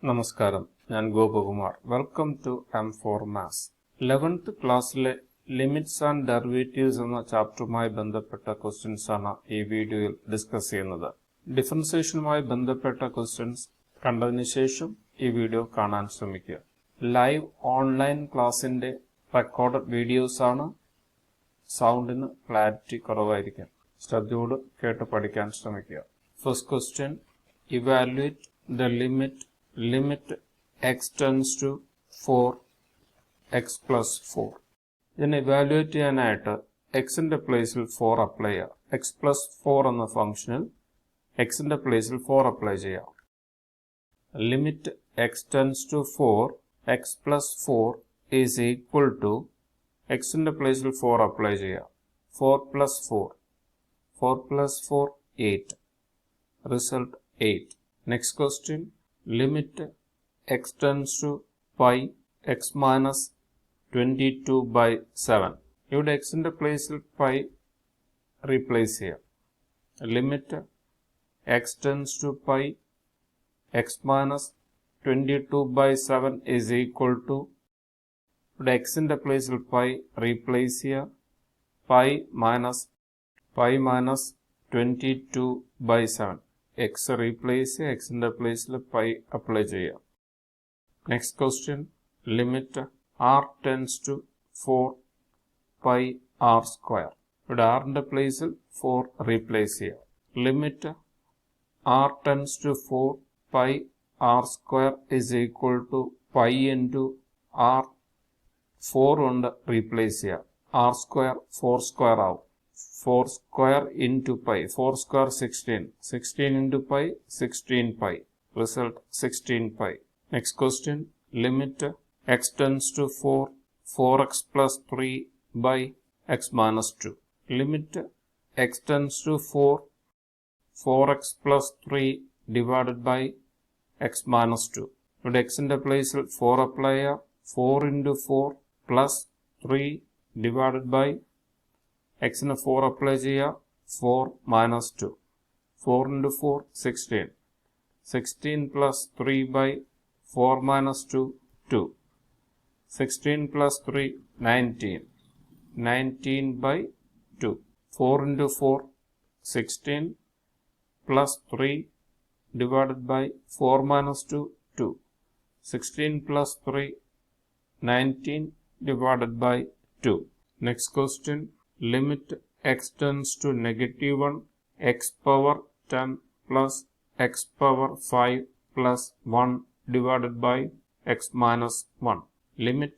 നമസ്കാരം, ഞാൻ Gopakumar. Welcome to M4 Maths. 11th ക്ലാസ്സിലെ ലിമിറ്റ്സ് ആൻഡ് ഡെറിവേറ്റീവ്സ് എന്ന ചാപ്റ്ററുമായി ബന്ധപ്പെട്ട ക്വസ്റ്റ്യൻസ് ആണ് ഈ വീഡിയോയിൽ ഡിസ്കസ് ചെയ്യുന്നത്. ഡിഫറൻസിയേഷനുമായി ബന്ധപ്പെട്ട ക്വസ്റ്റ്യൻസ് കണ്ടതിന് ശേഷം ഈ വീഡിയോ കാണാൻ ശ്രമിക്കുക. ലൈവ് ഓൺലൈൻ ക്ലാസിന്റെ റെക്കോർഡഡ് വീഡിയോസ് ആണ്. സൗണ്ടിന് ക്ലാരിറ്റി കുറവായിരിക്കും. ശ്രദ്ധയോട് കേട്ട് പഠിക്കാൻ ശ്രമിക്കുക. First question, evaluate the limit x tends to 4x plus 4. ഇതിനെ ഇവാലുവേറ്റ് ചെയ്യാനായിട്ട് എക്സിന്റെ പ്ലേസിൽ 4 അപ്ലൈ ചെയ്യാം. എക്സ് പ്ലസ് 4 എന്ന ഫംഗ്ഷനിൽ എക്സിന്റെ പ്ലേസിൽ 4 അപ്ലൈ ചെയ്യാം. Limit x tends to 4 x plus 4 is equal to എക്സിന്റെ പ്ലേസിൽ 4 അപ്ലൈ ചെയ്യാം. 4 plus 4 8. Result 8. Next question, limit x tends to pi x minus 22 by 7. ഇവിടെ എക്സിന്റെ പ്ലേസിൽ പൈ റീപ്ലേസ് ചെയ്യാം. Limit x tends to pi x minus 22 by 7 is equal to, ഇവിടെ എക്സിന്റെ പ്ലേസിൽ പൈ റീപ്ലേസ് ചെയ്യുക. Pi minus 22 by 7. X replace ചെയ്യുക, എക്സിന്റെ പ്ലേസിൽ പൈ അപ്ലൈ ചെയ്യാം. Next question, limit r tends to 4 pi r square. ഇവിടെ ആറിന്റെ പ്ലേസിൽ 4 റീപ്ലേസ് ചെയ്യാം. Limit r tends to 4 pi r square is equal to pi into r. 4 കൊണ്ട് റീപ്ലേസ് ചെയ്യാം. ആർ സ്ക്വയർ 4 സ്ക്വയർ ആവും. 4 square into pi. 4 square 16. 16 into pi, 16 pi. Result 16 pi. Next question. Limit x tends to 4, 4x plus 3 by x minus 2. Limit x tends to 4, 4x plus 3 divided by x minus 2. ഇവിടെ x in the place 4 apply. 4 into 4 plus 3 divided by x in 4 apply ചെയ്യുക. 4 minus 2. 4 into 4 16. 16 plus 3 by 4 minus 2 2. 16 plus 3 19. 19 by 2. 4 into 4 16 plus 3 divided by 4 minus 2 2. 16 plus 3 19 divided by 2. Next question. Limit x tends to -1 x power 10 plus x power 5 plus 1 divided by x minus 1. Limit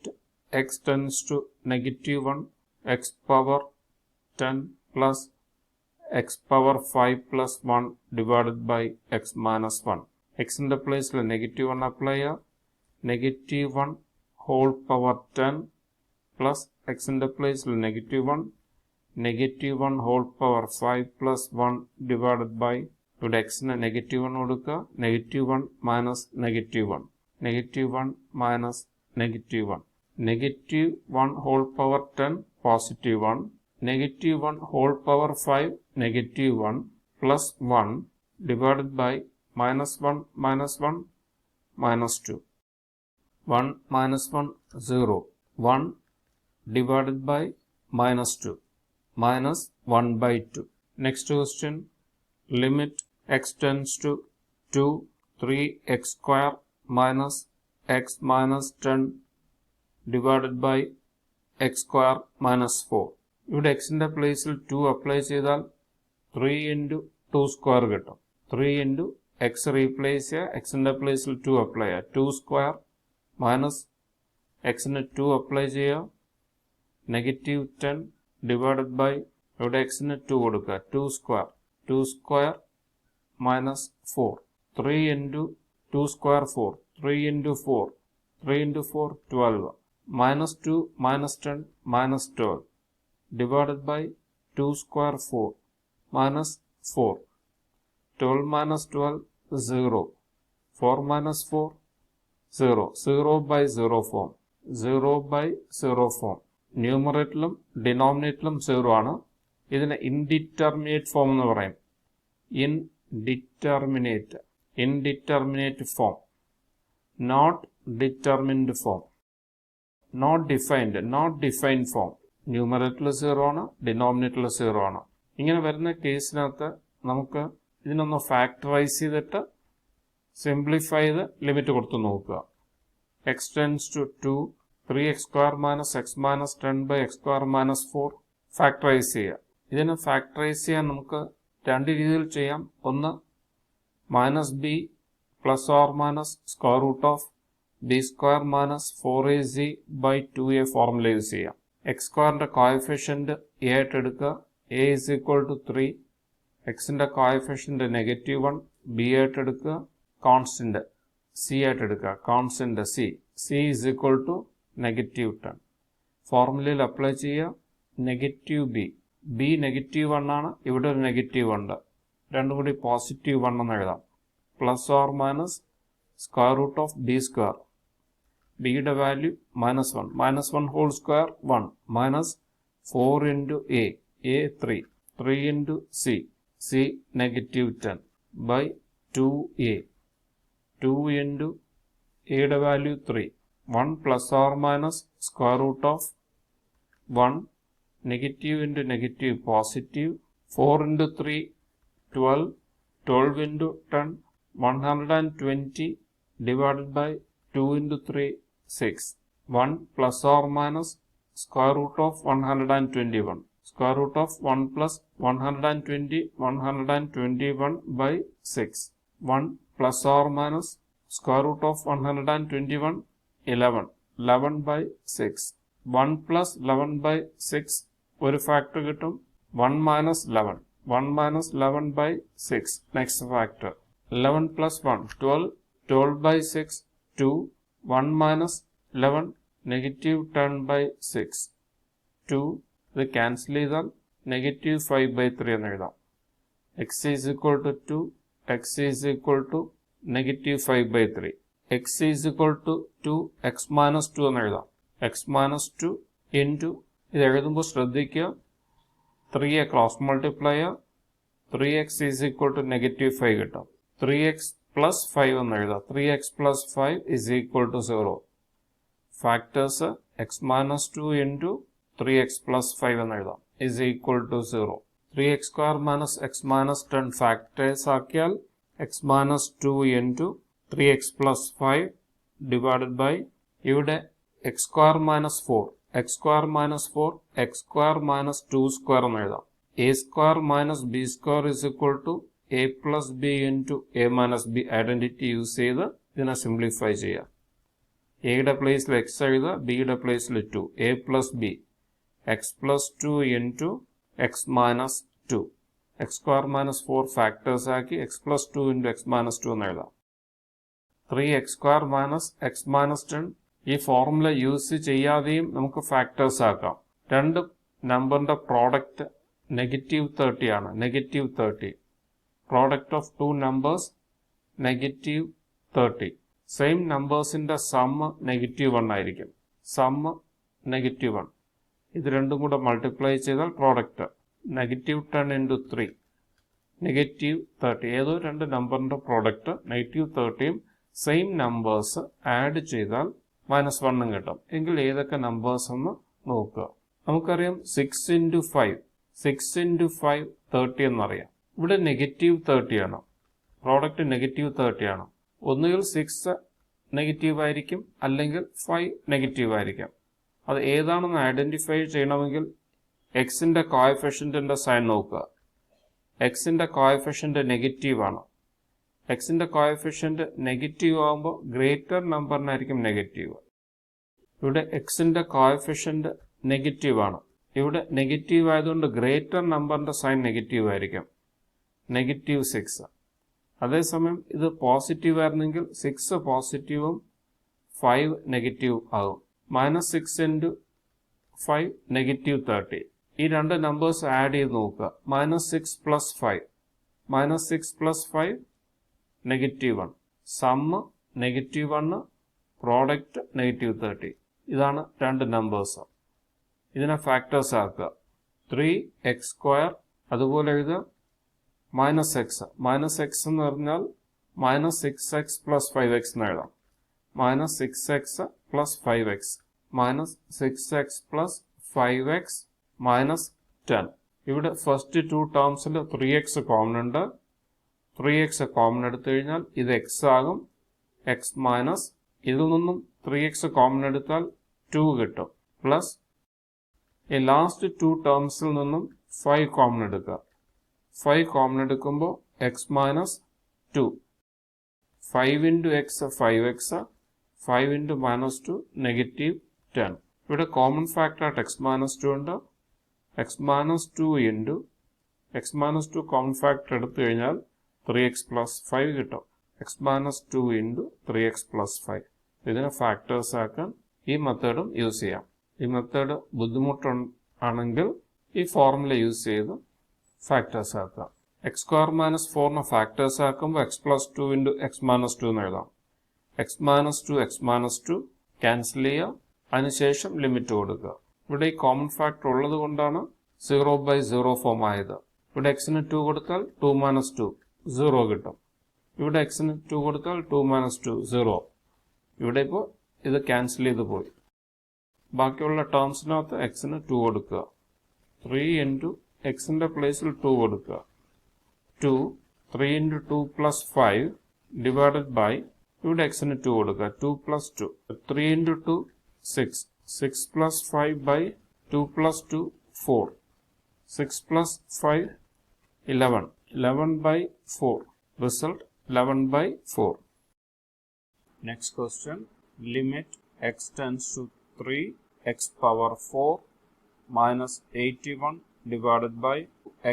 x tends to -1 x power 10 plus x power 5 plus 1 divided by x minus 1. x in the place -1 apply. -1 whole power 10 plus x in the place -1 -1 whole power 5 plus 1 divided by, ഇവിടെ x ന് -1 കൊടുക്കുക. -1 minus -1. -1 minus -1. -1 whole power 10 positive 1. -1 whole power 5 -1 plus 1 divided by -1 minus 1 minus 2. 1 minus 1 0. 1 divided by minus 2. Minus 1 by 2. Next question. Limit x tends to 2 3x square minus x minus 10 divided by x square minus 4. ഇവിടെ x ന്റെ പ്ലേസിൽ 2 apply ചെയ്താൽ 3 into 2 square കിട്ടും. 3 into x replace ചെയ്യുക, x ന്റെ പ്ലേസിൽ 2 apply ചെയ്യുക. 2 square minus x ന് 2 അപ്ലൈ ചെയ്യുക. -10 divided by, ഇവിടെ x ന് 2 കൊടുക്കുക. 2 square minus 4. 3 into 2 square 4. 3 into 4. 3 into 4 12. Minus 2 minus 10 minus 12 divided by 2 square 4 minus 4. 12 minus 12 0. 4 minus 4 0. 0 by 0 form. 0 by 0 form. ന്യൂമറേറ്ററിലും ഡിനോമിനേറ്ററിലും 0 ആണ്. ഇതിനെ ഇൻഡിറ്റർമിനേറ്റ് ഫോം എന്ന് പറയും. Indeterminate form. not determined form. Not defined form. ന്യൂമറേറ്ററിൽ 0 ആണ്, ഡിനോമിനേറ്ററിൽ 0 ആണ്. ഇങ്ങനെ വരുന്ന കേസിനകത്ത് നമുക്ക് ഇതിനൊന്ന് ഫാക്ടറൈസ് ചെയ്തിട്ട് സിംപ്ലിഫൈ ചെയ്ത് ലിമിറ്റ് കൊടുത്ത് നോക്കുക. x tends to 2, 3x square minus x minus 10 by x square minus 4 factorise ചെയ്യുക. ഇതിനെ ഫാക്ടറൈസ് ചെയ്യാൻ നമുക്ക് രണ്ട് രീതിയിൽ ചെയ്യാം. ഒന്ന് minus b plus or minus square root of b square minus 4ac by 2a formula use ചെയ്യാം. എക്സ് സ്ക്വയറിന്റെ കോഎഫിഷ്യന്റ് എ ആയിട്ട് എടുക്കുക. A is equal to 3. എക്സിന്റെ കോഎഫിഷ്യന്റ് -1 ബി ആയിട്ട് എടുക്കുക. കോൺസ്റ്റന്റ് സി ആയിട്ട് എടുക്കുക. Constant c is equal to -10. ഫോർമുലയിൽ അപ്ലൈ ചെയ്യുക. നെഗറ്റീവ് ബി -1 ആണ്. ഇവിടെ ഒരു നെഗറ്റീവ് ഉണ്ട്. രണ്ടും കൂടി +1 എന്ന് എഴുതാം. Plus or minus square root of b square. ബിയുടെ value -1. -1 whole square 1 minus 4 into a 3 into c -10 by 2a 2 into എയുടെ value 3 1 plus or minus square root of 1 negative into negative positive 4 into 3 12 into 10 120 divided by 2 into 3 6 1 plus or minus square root of 121 square root of 1 plus 120 121 by 6 1 plus or minus square root of 121 11 by 6 1 plus 11 by 6 ഒരു factor കിട്ടും. 1 minus 11 by 6 next factor 11 plus 1 12 by 6 2 1 minus 11 negative 10 by 6 2 ഇത് cancel ചെയ്താൽ -5 by 3 എന്ന് എഴുതാം. x is equal to 2 x is equal to -5 by 3 x is equal to 2 x minus 2 എന്ന് എഴുതാം. x minus 2 into ഇത് എഴുതുമ്പോൾ ശ്രദ്ധിക്കുക 3 cross multiply 3x is equal to -5 കിട്ടും. 3x plus 5 എന്ന് എഴുതാം. 3x plus 5 is equal to 0. Factors x minus 2 into 3x plus 5 എന്ന് എഴുതാം is equal to 0. 3x square minus x minus 10 factors ആക്കിയാൽ x minus 2 into 3x plus 5 divided by ഇവിടെ x square minus 4 x square minus 4 x square minus 2 square എന്ന് എഴുതാം. a square minus b square is equal to a plus b into a minus b identity use ചെയ്ത് ഇതിനെ simplify ചെയ്യുക. എയുടെ പ്ലേസിൽ X എഴുതുക. ബിയുടെ പ്ലേസിൽ 2 a plus b x plus 2 into x minus 2 x square minus 4 factors ആക്കി x plus 2 into x minus 2 എന്ന് എഴുതാം. 3x square minus x minus 10 ഈ ഫോർമുല യൂസ് ചെയ്യാതെയും നമുക്ക് ഫാക്ടേഴ്സ് ആക്കാം. രണ്ട് നമ്പറിന്റെ പ്രോഡക്റ്റ് -30 ആണ്. -30 product of two numbers -30. Same നമ്പേഴ്സിന്റെ സം -1 ആയിരിക്കും. സം -1. ഇത് രണ്ടും കൂടെ മൾട്ടിപ്ലൈ ചെയ്താൽ പ്രോഡക്റ്റ് -10 into 3 -30. ഏതോ രണ്ട് നമ്പറിന്റെ പ്രോഡക്റ്റ് -30യും സെയിം നമ്പേഴ്സ് ആഡ് ചെയ്താൽ -1 കിട്ടും. എങ്കിൽ ഏതൊക്കെ നമ്പേഴ്സ് എന്ന് നോക്കുക. നമുക്കറിയാം 6 into 5 30 എന്നറിയാം. ഇവിടെ -30 ആണ്. പ്രോഡക്റ്റ് -30 ആണ്. ഒന്നുകിൽ 6 നെഗറ്റീവ് ആയിരിക്കും, അല്ലെങ്കിൽ 5 നെഗറ്റീവ് ആയിരിക്കും. അത് ഏതാണെന്ന് ഐഡന്റിഫൈ ചെയ്യണമെങ്കിൽ എക്സിന്റെ കോഎഫിഷ്യന്റിന്റെ സൈൻ നോക്കുക. എക്സിന്റെ കോഎഫിഷ്യന്റ് നെഗറ്റീവ് ആണ്. എക്സിന്റെ കോഎഫിഷ്യന്റ് നെഗറ്റീവ് ആകുമ്പോൾ ഗ്രേറ്റർ നമ്പറിനായിരിക്കും നെഗറ്റീവ്. ഇവിടെ എക്സിന്റെ കോഎഫിഷ്യന്റ് നെഗറ്റീവ് ആണ്. ഇവിടെ നെഗറ്റീവ് ആയതുകൊണ്ട് ഗ്രേറ്റർ നമ്പറിന്റെ സൈൻ നെഗറ്റീവ് ആയിരിക്കും. -6. അതേസമയം ഇത് പോസിറ്റീവ് ആയിരുന്നെങ്കിൽ 6 പോസിറ്റീവും 5 നെഗറ്റീവ് ആകും. -6 into 5 -30. ഈ രണ്ട് നമ്പേഴ്സ് ആഡ് ചെയ്ത് നോക്കുക. -6 plus 5 -1 സം -1 പ്രോഡക്റ്റ് -30. ഇതാണ് രണ്ട് നമ്പേഴ്സ്. ഇതിനെ ഫാക്ടേഴ്സ് ആക്കുക. 3x², അതുപോലെ എഴുതുക -x എന്ന് പറഞ്ഞാൽ -6x plus 5x എന്ന് എഴുതാം. minus 6x plus 5x minus 6x plus 5x minus 10. ഇവിടെ ഫസ്റ്റ് ടു ടേംസിൽ 3x കോമൺ ഉണ്ട്. 3x കോമൺ എടുത്തു കഴിഞ്ഞാൽ ഇത് x ആകും. x മൈനസ് ഇതിൽ നിന്നും 3x കോമൺ എടുത്താൽ 2 കിട്ടും. പ്ലസ് ഈ ലാസ്റ്റ് ടു ടേംസിൽ നിന്നും 5 കോമൺ എടുക്കുക. 5 കോമൺ എടുക്കുമ്പോൾ x minus 2. 5 into x 5x. 5 into minus 2 negative 10. ഇവിടെ കോമൺ ഫാക്ടർ ആയിട്ട് x minus 2 ഉണ്ട്. x minus 2 into x minus 2 common factor എടുത്തു കഴിഞ്ഞാൽ 3x plus 5 കിട്ടും. x minus 2 into 3x plus 5. ഇതിനെ ഫാക്ടേഴ്സ് ആക്കാൻ ഈ മെത്തേഡും യൂസ് ചെയ്യാം. ഈ മെത്തേഡ് ബുദ്ധിമുട്ടാണെങ്കിൽ ഈ ഫോർമുല യൂസ് ചെയ്ത് ഫാക്ടേഴ്സ് ആക്കാം. x square minus 4 ഫാക്ടേഴ്സ് ആക്കുമ്പോൾ x plus 2 into x minus 2 എന്ന് എഴുതാം. x minus 2 ക്യാൻസൽ ചെയ്യുക. അതിനുശേഷം ലിമിറ്റ് കൊടുക്കുക. ഇവിടെ ഈ കോമൺ ഫാക്ടർ ഉള്ളത് കൊണ്ടാണ് 0/0 ഫോം ആയത്. ഇവിടെ എക്സിന് 2 കൊടുത്താൽ 2 minus 2 0 കിട്ടും. ഇവിടെ എക്സിന് 2 കൊടുത്താൽ 2 minus 2 0. ഇവിടെ ഇപ്പോൾ ഇത് ക്യാൻസൽ ചെയ്ത് പോയി. ബാക്കിയുള്ള ടേംസിനകത്ത് എക്സിന് 2 കൊടുക്കുക. 3 into എക്സിൻ്റെ പ്ലേസിൽ 2 കൊടുക്കുക. 2 3 into 2 plus 5 divided by ഇവിടെ എക്സിന് 2 കൊടുക്കുക. 2 plus 2 3 into 2 6 6 plus 5 by 2 plus 2 4 6 plus 5 11 11 by 4 result 11 by 4. Next question, limit x tends to 3 x power 4 minus 81 divided by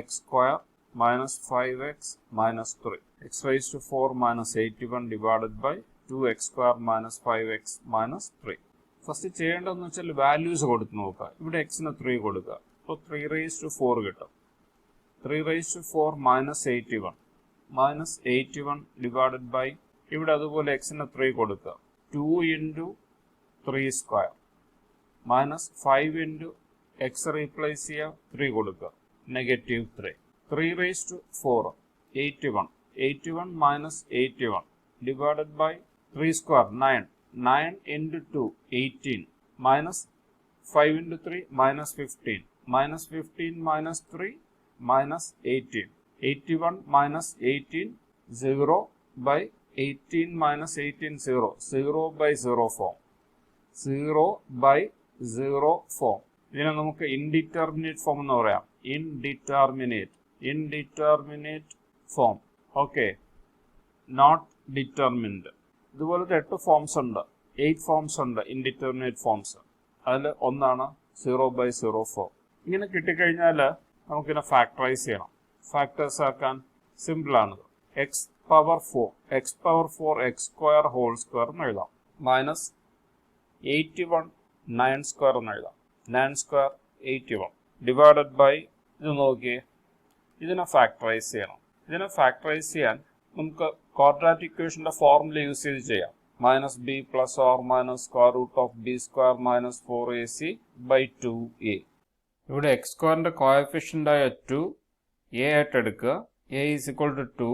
x square minus 5x minus 3. X raised to 4 minus 81 divided by 2x square minus 5x minus 3. First ചെയ്യേണ്ടതെന്ന് വെച്ചാൽ values കൊടുത്ത് നോക്കുക. ഇവിടെ എക്സിന് 3 കൊടുക്കുക. അപ്പോൾ 3 raised to 4 കിട്ടും. 3 raised to 4 minus 81 divided by ഇവിടെ അതുപോലെ എക്സിന് 3 കൊടുക്കുക. 2 into 3 square minus 5 into x replace ചെയ്യുക. 3 കൊടുക്കുക. Negative 3. 3 raised to 4 81 minus 81 divided by 3 square 9 into 2 18 minus 5 into 3 minus 15 minus 15 minus 3 minus 18 81 minus 18 0 by 18 minus 18 0 by 0 form 0 by 0 form. ഇതിനെ നമുക്ക് indeterminate form എന്ന് പറയാം. Indeterminate form. Okay, not determined. ഇതുപോലത്തെ 8 forms ഉണ്ട്, 8 forms ഉണ്ട് indeterminate forms. അതിൽ ഒന്നാണ് 0 by 0 form. ഇങ്ങനെ കിട്ടിക്കഴിഞ്ഞാൽ നമുക്കിതിനെ ഫാക്ടറൈസ് ചെയ്യണം. ഫാക്ടേഴ്സ് ആക്കാൻ സിമ്പിളാണിത്. X power 4 x square whole square എന്ന് എഴുതാം. മൈനസ് 81 9 സ്ക്വയർ എന്ന് എഴുതാം. 9 സ്ക്വയർ 81 ഡിവൈഡഡ് ബൈ ഇത് നോക്കിയേ, ഇതിനെ ഫാക്ടറൈസ് ചെയ്യണം. ഇതിനെ ഫാക്ടറൈസ് ചെയ്യാൻ നമുക്ക് ക്വാഡ്രാറ്റിക് ഇക്വേഷന്റെ ഫോർമുല യൂസ് ചെയ്ത് ചെയ്യാം. Minus b plus or minus square root of b square minus 4ac by 2a. ഇവിടെ എക്സ് സ്ക്വയറിന്റെ കോഎഫിഷ്യന്റ് ആയ 2 a ആയിട്ട് എടുക്കുക. a is equal to 2.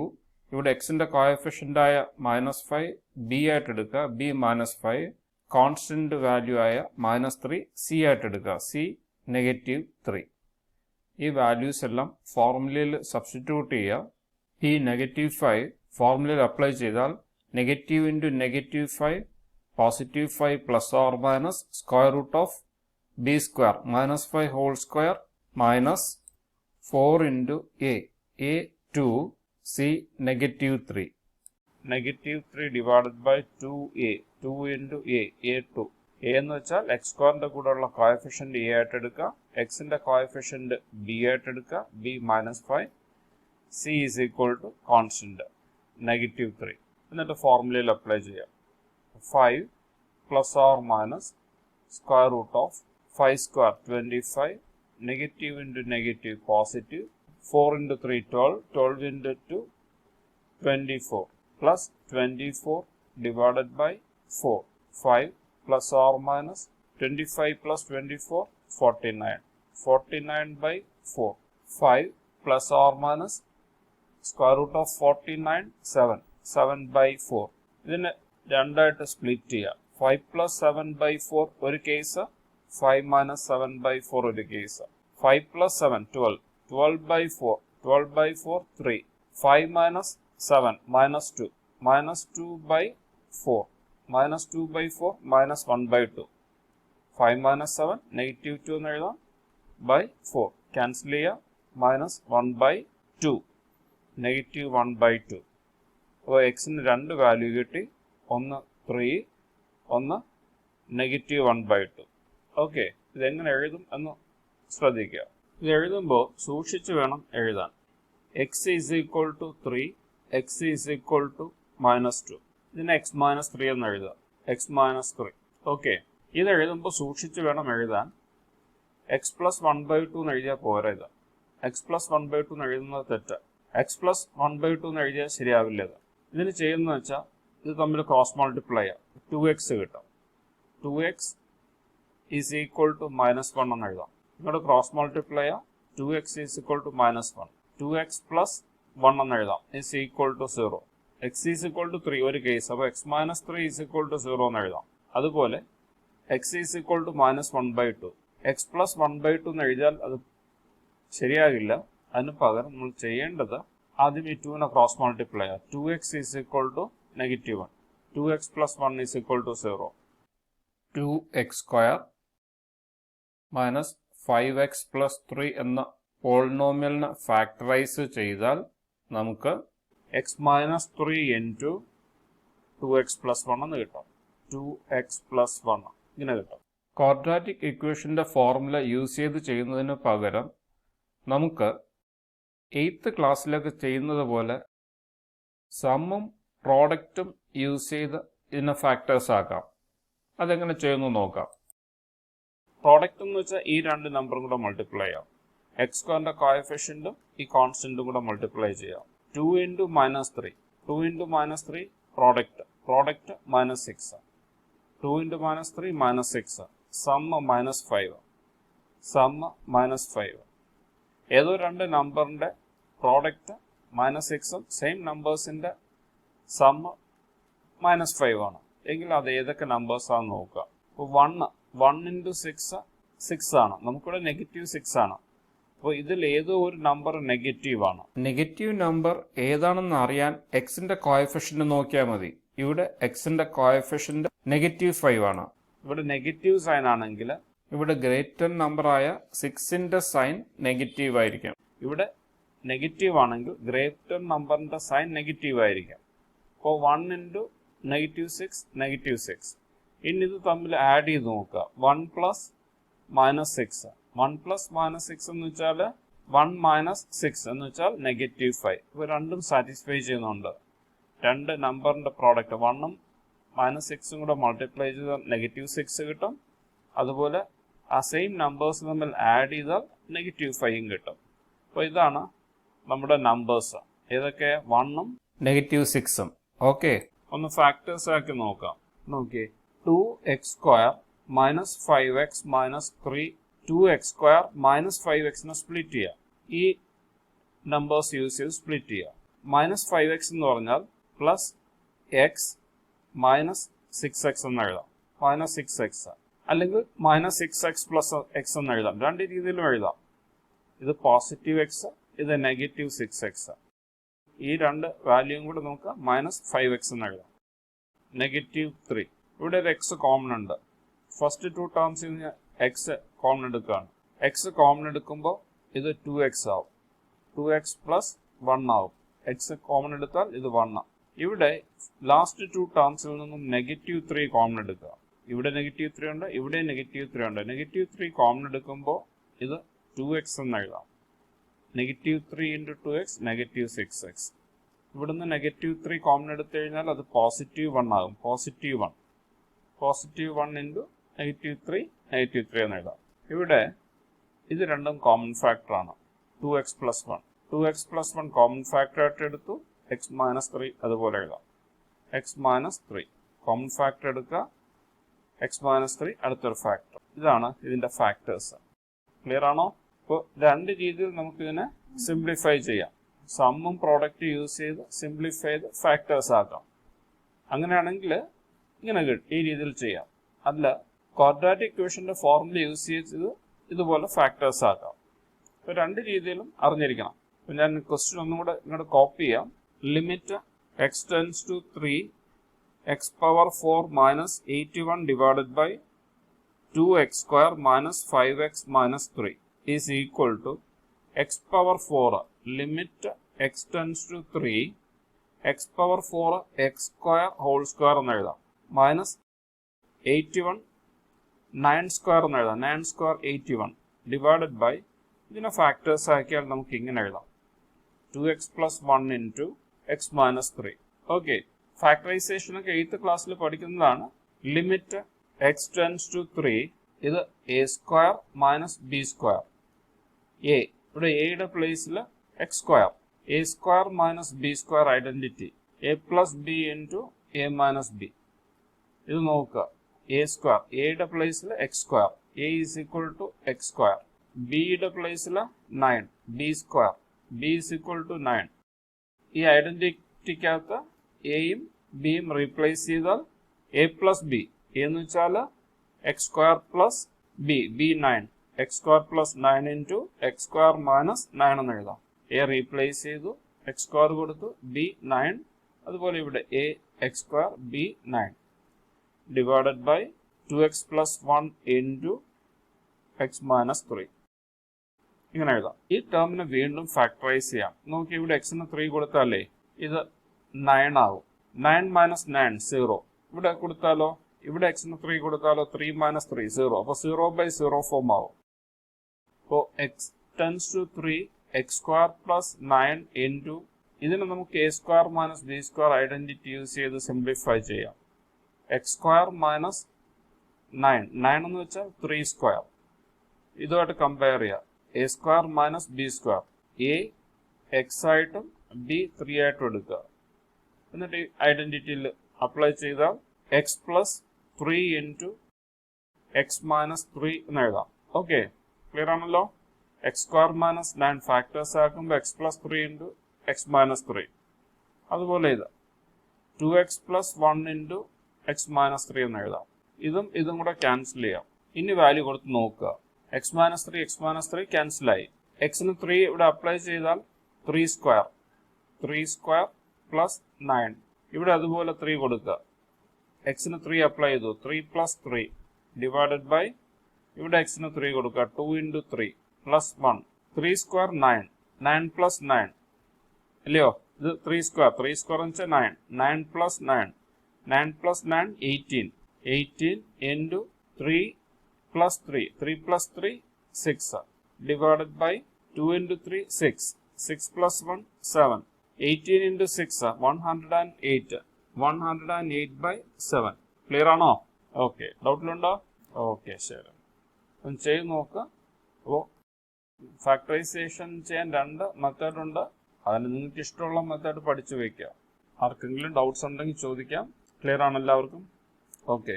ഇവിടെ എക്സിന്റെ കോഎഫിഷ്യന്റ് ആയ -5 b ആയിട്ട് എടുക്കുക. b -5. കോൺസ്റ്റന്റ് വാല്യൂ ആയ -3 c ആയിട്ട് എടുക്കുക. c -3. ഈ വാല്യൂസ് എല്ലാം ഫോർമുലയിൽ സബ്സ്റ്റിറ്റ്യൂട്ട് ചെയ്യുക. ഈ -5 ഫോർമുലയിൽ അപ്ലൈ ചെയ്താൽ negative into -5 +5 plus or minus square root of b square -5 whole square minus 4 into a 2 c -3. -3 divided by 2a 2 into a2. a എന്ന് വെച്ചാൽ എക്സ് സ്ക്വയറിന്റെ കൂടെയുള്ള കോഎഫിഷ്യന്റ് a ആയിട്ട് എടുക്കുക. എക്സിന്റെ കോഎഫിഷ്യന്റ് b ആയിട്ട് എടുക്കുക. b -5. c is equal to constant -3. എന്നിട്ട് ഫോർമുലയിൽ അപ്ലൈ ചെയ്യാം. 5 plus or minus square root of 5 square 25 negative into negative positive 4 into 3 12 into 2 24 plus 24 divided by 4 5 plus or minus 25 plus 24 49 by 4 5 plus or minus square root of 49 7 by 4. ഇതിന് രണ്ടായിട്ട് split ചെയ്യുക. 5 plus 7 by 4 ഒരു case, 5 minus 7 by 4 ഒരു case. 5 plus 7 12, 12 by 4, 12 by 4 3, 5 minus 7 minus 2, minus 2 by 4, minus 2 by 4 minus 1 by 2. 5 minus 7 negative 2 എന്ന് എഴുതാം, by 4 cancel ചെയ്യുക, minus 1 by 2, negative 1 by 2. അപ്പോൾ എക്സിന് രണ്ട് വാല്യൂ കിട്ടി, ഒന്ന് 3, ഒന്ന് നെഗറ്റീവ് 1 ബൈ 2. ഓക്കെ, ഇതെങ്ങനെ എഴുതും എന്ന് ശ്രദ്ധിക്കുക. ഇത് എഴുതുമ്പോൾ സൂക്ഷിച്ച് വേണം എഴുതാൻ. X is equal to 3, x is equal to minus 2. ഇതിനെ എക്സ് മൈനസ് 3 എന്ന് എഴുതുക, എക്സ് മൈനസ് 3. ഓക്കെ, ഇത് എഴുതുമ്പോൾ സൂക്ഷിച്ച് വേണം എഴുതാൻ. എക്സ് പ്ലസ് 1 ബൈ 2 എന്ന് എഴുതിയാൽ പോരാ. ഇത് എക്സ് പ്ലസ് 1 ബൈ 2 എന്ന് എഴുതുന്നത് തെറ്റ്. എക്സ് പ്ലസ് 1 ബൈ 2 എന്ന് എഴുതിയാൽ ശരിയാവില്ല. ഇത് ഇതിന് ചെയ്യുന്നത് വെച്ചാൽ ഇത് തമ്മിൽ ക്രോസ് മൾട്ടിപ്ലൈ ചെയ്യാം, 2x കിട്ടും. 2x is equal to minus 1 എന്ന് എഴുതാം. ഇങ്ങോട്ട് ക്രോസ് മൾട്ടിപ്ലൈ ചെയ്യാം, 2x is equal to minus 1. 2x plus 1 എന്ന് എഴുതാം, is equal to 0. X is equal to 3 ഒരു കേസ്, അപ്പോൾ x minus 3 is equal to 0 എന്ന് എഴുതാം. അതുപോലെ x is equal to minus 1 by 2. X plus 1 by 2 എന്ന് എഴുതിയാൽ അത് ശരിയാകില്ല. അതിന് പകരം നമ്മൾ ചെയ്യേണ്ടത് ആദ്യം ഈ 2നെ ക്രോസ് മൾട്ടിപ്ലൈ ചെയ്യാം. 2x is equal to negative 1. 2x plus 1 is equal to 0. 2x square minus 5x plus 3 എന്ന പോളിനോമിയലിനെ ഫാക്ടറൈസ് ചെയ്താൽ നമുക്ക് x minus 3 into 2x plus 1 എന്ന് കിട്ടും. 2x പ്ലസ് 1 ഇങ്ങനെ കിട്ടും. ക്വാഡ്രാറ്റിക് ഇക്വേഷൻ്റെ ഫോർമുല യൂസ് ചെയ്ത് ചെയ്യുന്നതിന് പകരം നമുക്ക് 8th ക്ലാസ്സിലൊക്കെ ചെയ്യുന്നത് പോലെ സമ്മും പ്രോഡക്റ്റും യൂസ് ചെയ്ത് ഇതിനെ ഫാക്ടേഴ്സ് ആക്കാം. അതെങ്ങനെ ചെയ്യുന്നു നോക്കാം. പ്രോഡക്റ്റ് എന്ന് വെച്ചാൽ ഈ രണ്ട് നമ്പറും കൂടെ മൾട്ടിപ്ലൈ ചെയ്യാം. എക്സ് സ്ക്വയറിൻ്റെ കോഎഫിഷ്യൻറ്റും ഈ കോൺസ്റ്റൻറ്റും കൂടെ മൾട്ടിപ്ലൈ ചെയ്യാം. 2 into minus 3, 2 into minus 3 product minus 6, 2 into minus 3 minus 6, sum minus 5, sum minus 5. ഏതോ രണ്ട് നമ്പറിൻ്റെ പ്രോഡക്റ്റ് മൈനസ് 6ഉം സെയിം നമ്പേഴ്സിൻ്റെ സമ്മ് മൈനസ് 5 ആണ് എങ്കിൽ അത് ഏതൊക്കെ നമ്പേഴ്സാണെന്ന് നോക്കുക. അപ്പോൾ 1 ഇൻറ്റു 6 ആണ്, നമുക്കിവിടെ നെഗറ്റീവ് 6 ആണ്. അപ്പോൾ ഇതിൽ ഏതോ ഒരു നമ്പർ നെഗറ്റീവ് ആണ്. നെഗറ്റീവ് നമ്പർ ഏതാണെന്ന് അറിയാൻ എക്സിൻ്റെ കോഎഫിഷ്യൻ്റ് നോക്കിയാൽ മതി. ഇവിടെ എക്സിൻ്റെ കോഎഫിഷ്യൻ്റ് നെഗറ്റീവ് 5 ആണ്. ഇവിടെ നെഗറ്റീവ് സൈൻ ആണെങ്കിൽ ഇവിടെ ഗ്രേറ്റർ നമ്പറായ 6ൻ്റെ സൈൻ നെഗറ്റീവ് ആയിരിക്കും. ഇവിടെ നെഗറ്റീവ് ആണെങ്കിൽ ഗ്രേറ്റർ നമ്പറിൻ്റെ സൈൻ നെഗറ്റീവ് ആയിരിക്കും. അപ്പോൾ 1 ഇൻറ്റു നെഗറ്റീവ് 6 നെഗറ്റീവ് 6. ഇനി ഇത് തമ്മിൽ ആഡ് ചെയ്ത് നോക്കുക. 1 പ്ലസ് മൈനസ് 6, 1 പ്ലസ് മൈനസ് 6 എന്ന് വെച്ചാൽ 1 മൈനസ് 6 എന്ന് വെച്ചാൽ നെഗറ്റീവ് 5. ഇപ്പോൾ രണ്ടും സാറ്റിസ്ഫൈ ചെയ്യുന്നുണ്ട്. രണ്ട് നമ്പറിൻ്റെ പ്രോഡക്റ്റ് 1ഉം മൈനസ് 6ഉം കൂടെ മൾട്ടിപ്ലൈ ചെയ്താൽ നെഗറ്റീവ് 6 കിട്ടും. അതുപോലെ ആ സെയിം നമ്പേഴ്സ് തമ്മിൽ ആഡ് ചെയ്താൽ നെഗറ്റീവ് 5ഉം കിട്ടും. അപ്പോൾ ഇതാണ് നമ്മുടെ നമ്പേഴ്സ്. ഏതൊക്കെ? 1ഉം നെഗറ്റീവ് 6ഉം. ഓക്കെ, ഒന്ന് ഫാക്ടേഴ്സ് ആക്കി നോക്കാം. നോക്കിയേ, 2x square minus 5x minus 3, 2x square minus 5xനെ സ്പ്ലിറ്റ് ചെയ്യുക. ഈ നമ്പേഴ്സ് യൂസ് ചെയ്ത് സ്പ്ലിറ്റ് ചെയ്യുക. മൈനസ് 5x എന്ന് പറഞ്ഞാൽ പ്ലസ് എക്സ് മൈനസ് 6x എന്ന് എഴുതാം, മൈനസ് 6x. അല്ലെങ്കിൽ മൈനസ് 6x പ്ലസ് എക്സ് എന്ന് എഴുതാം. രണ്ട് രീതിയിലും എഴുതാം. ഇത് പോസിറ്റീവ് എക്സ്, ഇത് നെഗറ്റീവ് 6x. ഈ രണ്ട് വാല്യൂയും കൂടെ നമുക്ക് മൈനസ് 5x എന്ന് എഴുതാം. നെഗറ്റീവ് 3. ഇവിടെ ഒരു എക്സ് കോമൺ ഉണ്ട്. ഫസ്റ്റ് 2 ടേംസിൽ നിന്ന് എക്സ് കോമൺ എടുക്കുകയാണ്. എക്സ് കോമൺ എടുക്കുമ്പോൾ ഇത് 2x ആവും. 2x പ്ലസ് 1 ആവും. എക്സ് കോമൺ എടുത്താൽ ഇത് 1. ഇവിടെ ലാസ്റ്റ് 2 ടേംസിൽ നിന്നും നെഗറ്റീവ് 3 കോമൺ എടുക്കുക. ഇവിടെ നെഗറ്റീവ് 3 ഉണ്ട്, ഇവിടെ നെഗറ്റീവ് 3 ഉണ്ട്. നെഗറ്റീവ് 3 കോമൺ എടുക്കുമ്പോൾ ഇത് 2x എന്ന് എഴുതാം. Negative 3 into 2x negative 6x. ഇവിടുന്ന് നെഗറ്റീവ് 3 കോമൺ എടുത്തു കഴിഞ്ഞാൽ അത് പോസിറ്റീവ് 1 ആകും. പോസിറ്റീവ് 1. പോസിറ്റീവ് 1 ഇൻറ്റു നെഗറ്റീവ് 3 എന്ന് എഴുതാം. ഇവിടെ ഇത് രണ്ടും കോമൺ ഫാക്ടറാണ്. 2x plus 1. 2x plus 1 common ഫാക്ടറായിട്ട് എടുത്തു. എക്സ് മൈനസ് 3 അതുപോലെ എഴുതാം. എക്സ് മൈനസ് 3 കോമൺ ഫാക്ടർ എടുക്കുക. എക്സ് മൈനസ് 3 അടുത്തൊരു ഫാക്ടർ. ഇതാണ് ഇതിൻ്റെ ഫാക്ടേഴ്സ്. ക്ലിയർ ആണോ? അപ്പോൾ രണ്ട് രീതിയിൽ നമുക്കിതിനെ സിംപ്ലിഫൈ ചെയ്യാം. സമ്മും പ്രോഡക്റ്റ് യൂസ് ചെയ്ത് സിംപ്ലിഫൈ ചെയ്ത് ഫാക്ടേഴ്സ് ആക്കാം. അങ്ങനെയാണെങ്കിൽ ഇങ്ങനെ ഈ രീതിയിൽ ചെയ്യാം. അല്ല ക്വാഡ്രാറ്റിക് ഇക്വേഷൻ്റെ ഫോർമുല യൂസ് ചെയ്ത് ഇതുപോലെ ഫാക്ടേഴ്സ് ആക്കാം. അപ്പോൾ രണ്ട് രീതിയിലും അറിഞ്ഞിരിക്കണം. അപ്പോൾ ഞാൻ ക്വസ്റ്റ്യൻ ഒന്നും കൂടെ ഇങ്ങോട്ട് കോപ്പി ചെയ്യാം. Limit x tends to 3 x power 4 minus 81 divided by 2x square minus 5x minus 3 is equal to x power 4 limit x tends to 3 x power 4 x square whole square എന്ന് എഴുതാം minus 81 9 square എന്ന് എഴുതാം 9 square 81 divided by ഇതിനെ factors ആക്കിയാൽ നമുക്ക് ഇങ്ങനെ എഴുതാം 2x plus 1 into x minus 3. Okay, factorisation ഒക്കെ 8th ക്ലാസ്സിൽ പഠിക്കുന്നതാണ്. ലിമിറ്റ് x tends to 3 ഇത് a square minus b square a, ഇവിടെ എയുടെ പ്ലേസിൽ x square a square minus b square identity a plus b into a minus b. ഇത് നോക്കുക, a square എയുടെ പ്ലേസിൽ x square a is equal to x square, ബിയുടെ പ്ലേസിൽ 9 b square b is equal to 9. ഈ ഐഡന്റിറ്റിക്കകത്ത് എയും ബിയും replace ചെയ്താൽ എ പ്ലസ് ബി എന്ന് വെച്ചാൽ x square plus b b 9 x square plus 9 into x square minus 9 എന്ന് എഴുതാം. എ റീപ്ലേസ് ചെയ്തു, എക്സ് സ്ക്വയർ കൊടുത്തു, ബി 9, അതുപോലെ ഇവിടെ a x square b 9 divided by 2x plus 1 into x minus 3. ഇങ്ങനെ എഴുതാം. ഈ ടേമിനെ വീണ്ടും ഫാക്ടറൈസ് ചെയ്യാം. നോക്കി ഇവിടെ എക്സിന് 3 കൊടുത്താലേ ഇത് 9 ആകും. 9 മൈനസ് 9 0. ഇവിടെ കൊടുത്താലോ, ഇവിടെ എക്സിന് 3 കൊടുത്താലോ 3 മൈനസ് 3 0. അപ്പോൾ 0/0 ഫോം ആവും. അപ്പോൾ x tends to 3 x square plus 9 into ഇതിനെ നമുക്ക് a square minus b square identity use ചെയ്ത് സിംപ്ലിഫൈ ചെയ്യാം. എക്സ് സ്ക്വയർ മൈനസ് 9 എന്ന് വെച്ചാൽ 3 സ്ക്വയർ. ഇതുമായിട്ട് കമ്പയർ ചെയ്യാം. A square minus b square, a x ആയിട്ടും ബി 3 ആയിട്ടും എടുക്കുക. എന്നിട്ട് ഈ ഐഡന്റിറ്റിയിൽ അപ്ലൈ ചെയ്താൽ x plus 3 into x minus 3 എന്ന് എഴുതാം. ഓക്കെ, ക്ലിയർ ആണല്ലോ. എക്സ് സ്ക്വയർ മൈനസ് 9 ഫാക്ടേഴ്സ് ആക്കുമ്പോൾ X plus 3 into x minus 3. അതുപോലെ ഇത് 2x plus 1 into x minus 3 എന്ന് എഴുതാം. ഇതും കൂടെ ക്യാൻസൽ ചെയ്യാം. ഇനി വാല്യൂ കൊടുത്ത് നോക്കുക. X minus 3 ക്യാൻസലായി. എക്സിന് 3 ഇവിടെ അപ്ലൈ ചെയ്താൽ 3 സ്ക്വയർ പ്ലസ് 9. ഇവിടെ അതുപോലെ 3 കൊടുക്കുക. എക്സിന് 3 അപ്ലൈ ചെയ്തു, 3 പ്ലസ് 3 ഡിവൈഡഡ് ബൈ ഇവിടെ എക്സിന് 3 കൊടുക്കുക 2 ഇൻറ്റു 3 പ്ലസ് 1 3 സ്ക്വയർ 9 പ്ലസ് 9 അല്ലയോ. ഇത് 3 സ്ക്വയർ എന്ന് വെച്ചാൽ 9 plus 9 plus 9 18 into 3 plus 3 6 divided by 2 into 3 6 plus 1 7 18 into 6 108/7. Clear ആണോ? ഓക്കെ, ഡൗട്ടിലുണ്ടോ? ഓക്കെ, ശരി, ഒന്ന് ചെയ്ത് നോക്കുക. അപ്പോൾ ഫാക്ടറൈസേഷൻ ചെയ്യാൻ 2 മെത്തേഡ് ഉണ്ട്. അതിന് നിങ്ങൾക്ക് ഇഷ്ടമുള്ള മെത്തേഡ് പഠിച്ചു വയ്ക്കുക. ആർക്കെങ്കിലും ഡൗട്ട്സ് ഉണ്ടെങ്കിൽ ചോദിക്കാം. ക്ലിയർ ആണ് എല്ലാവർക്കും? Okay,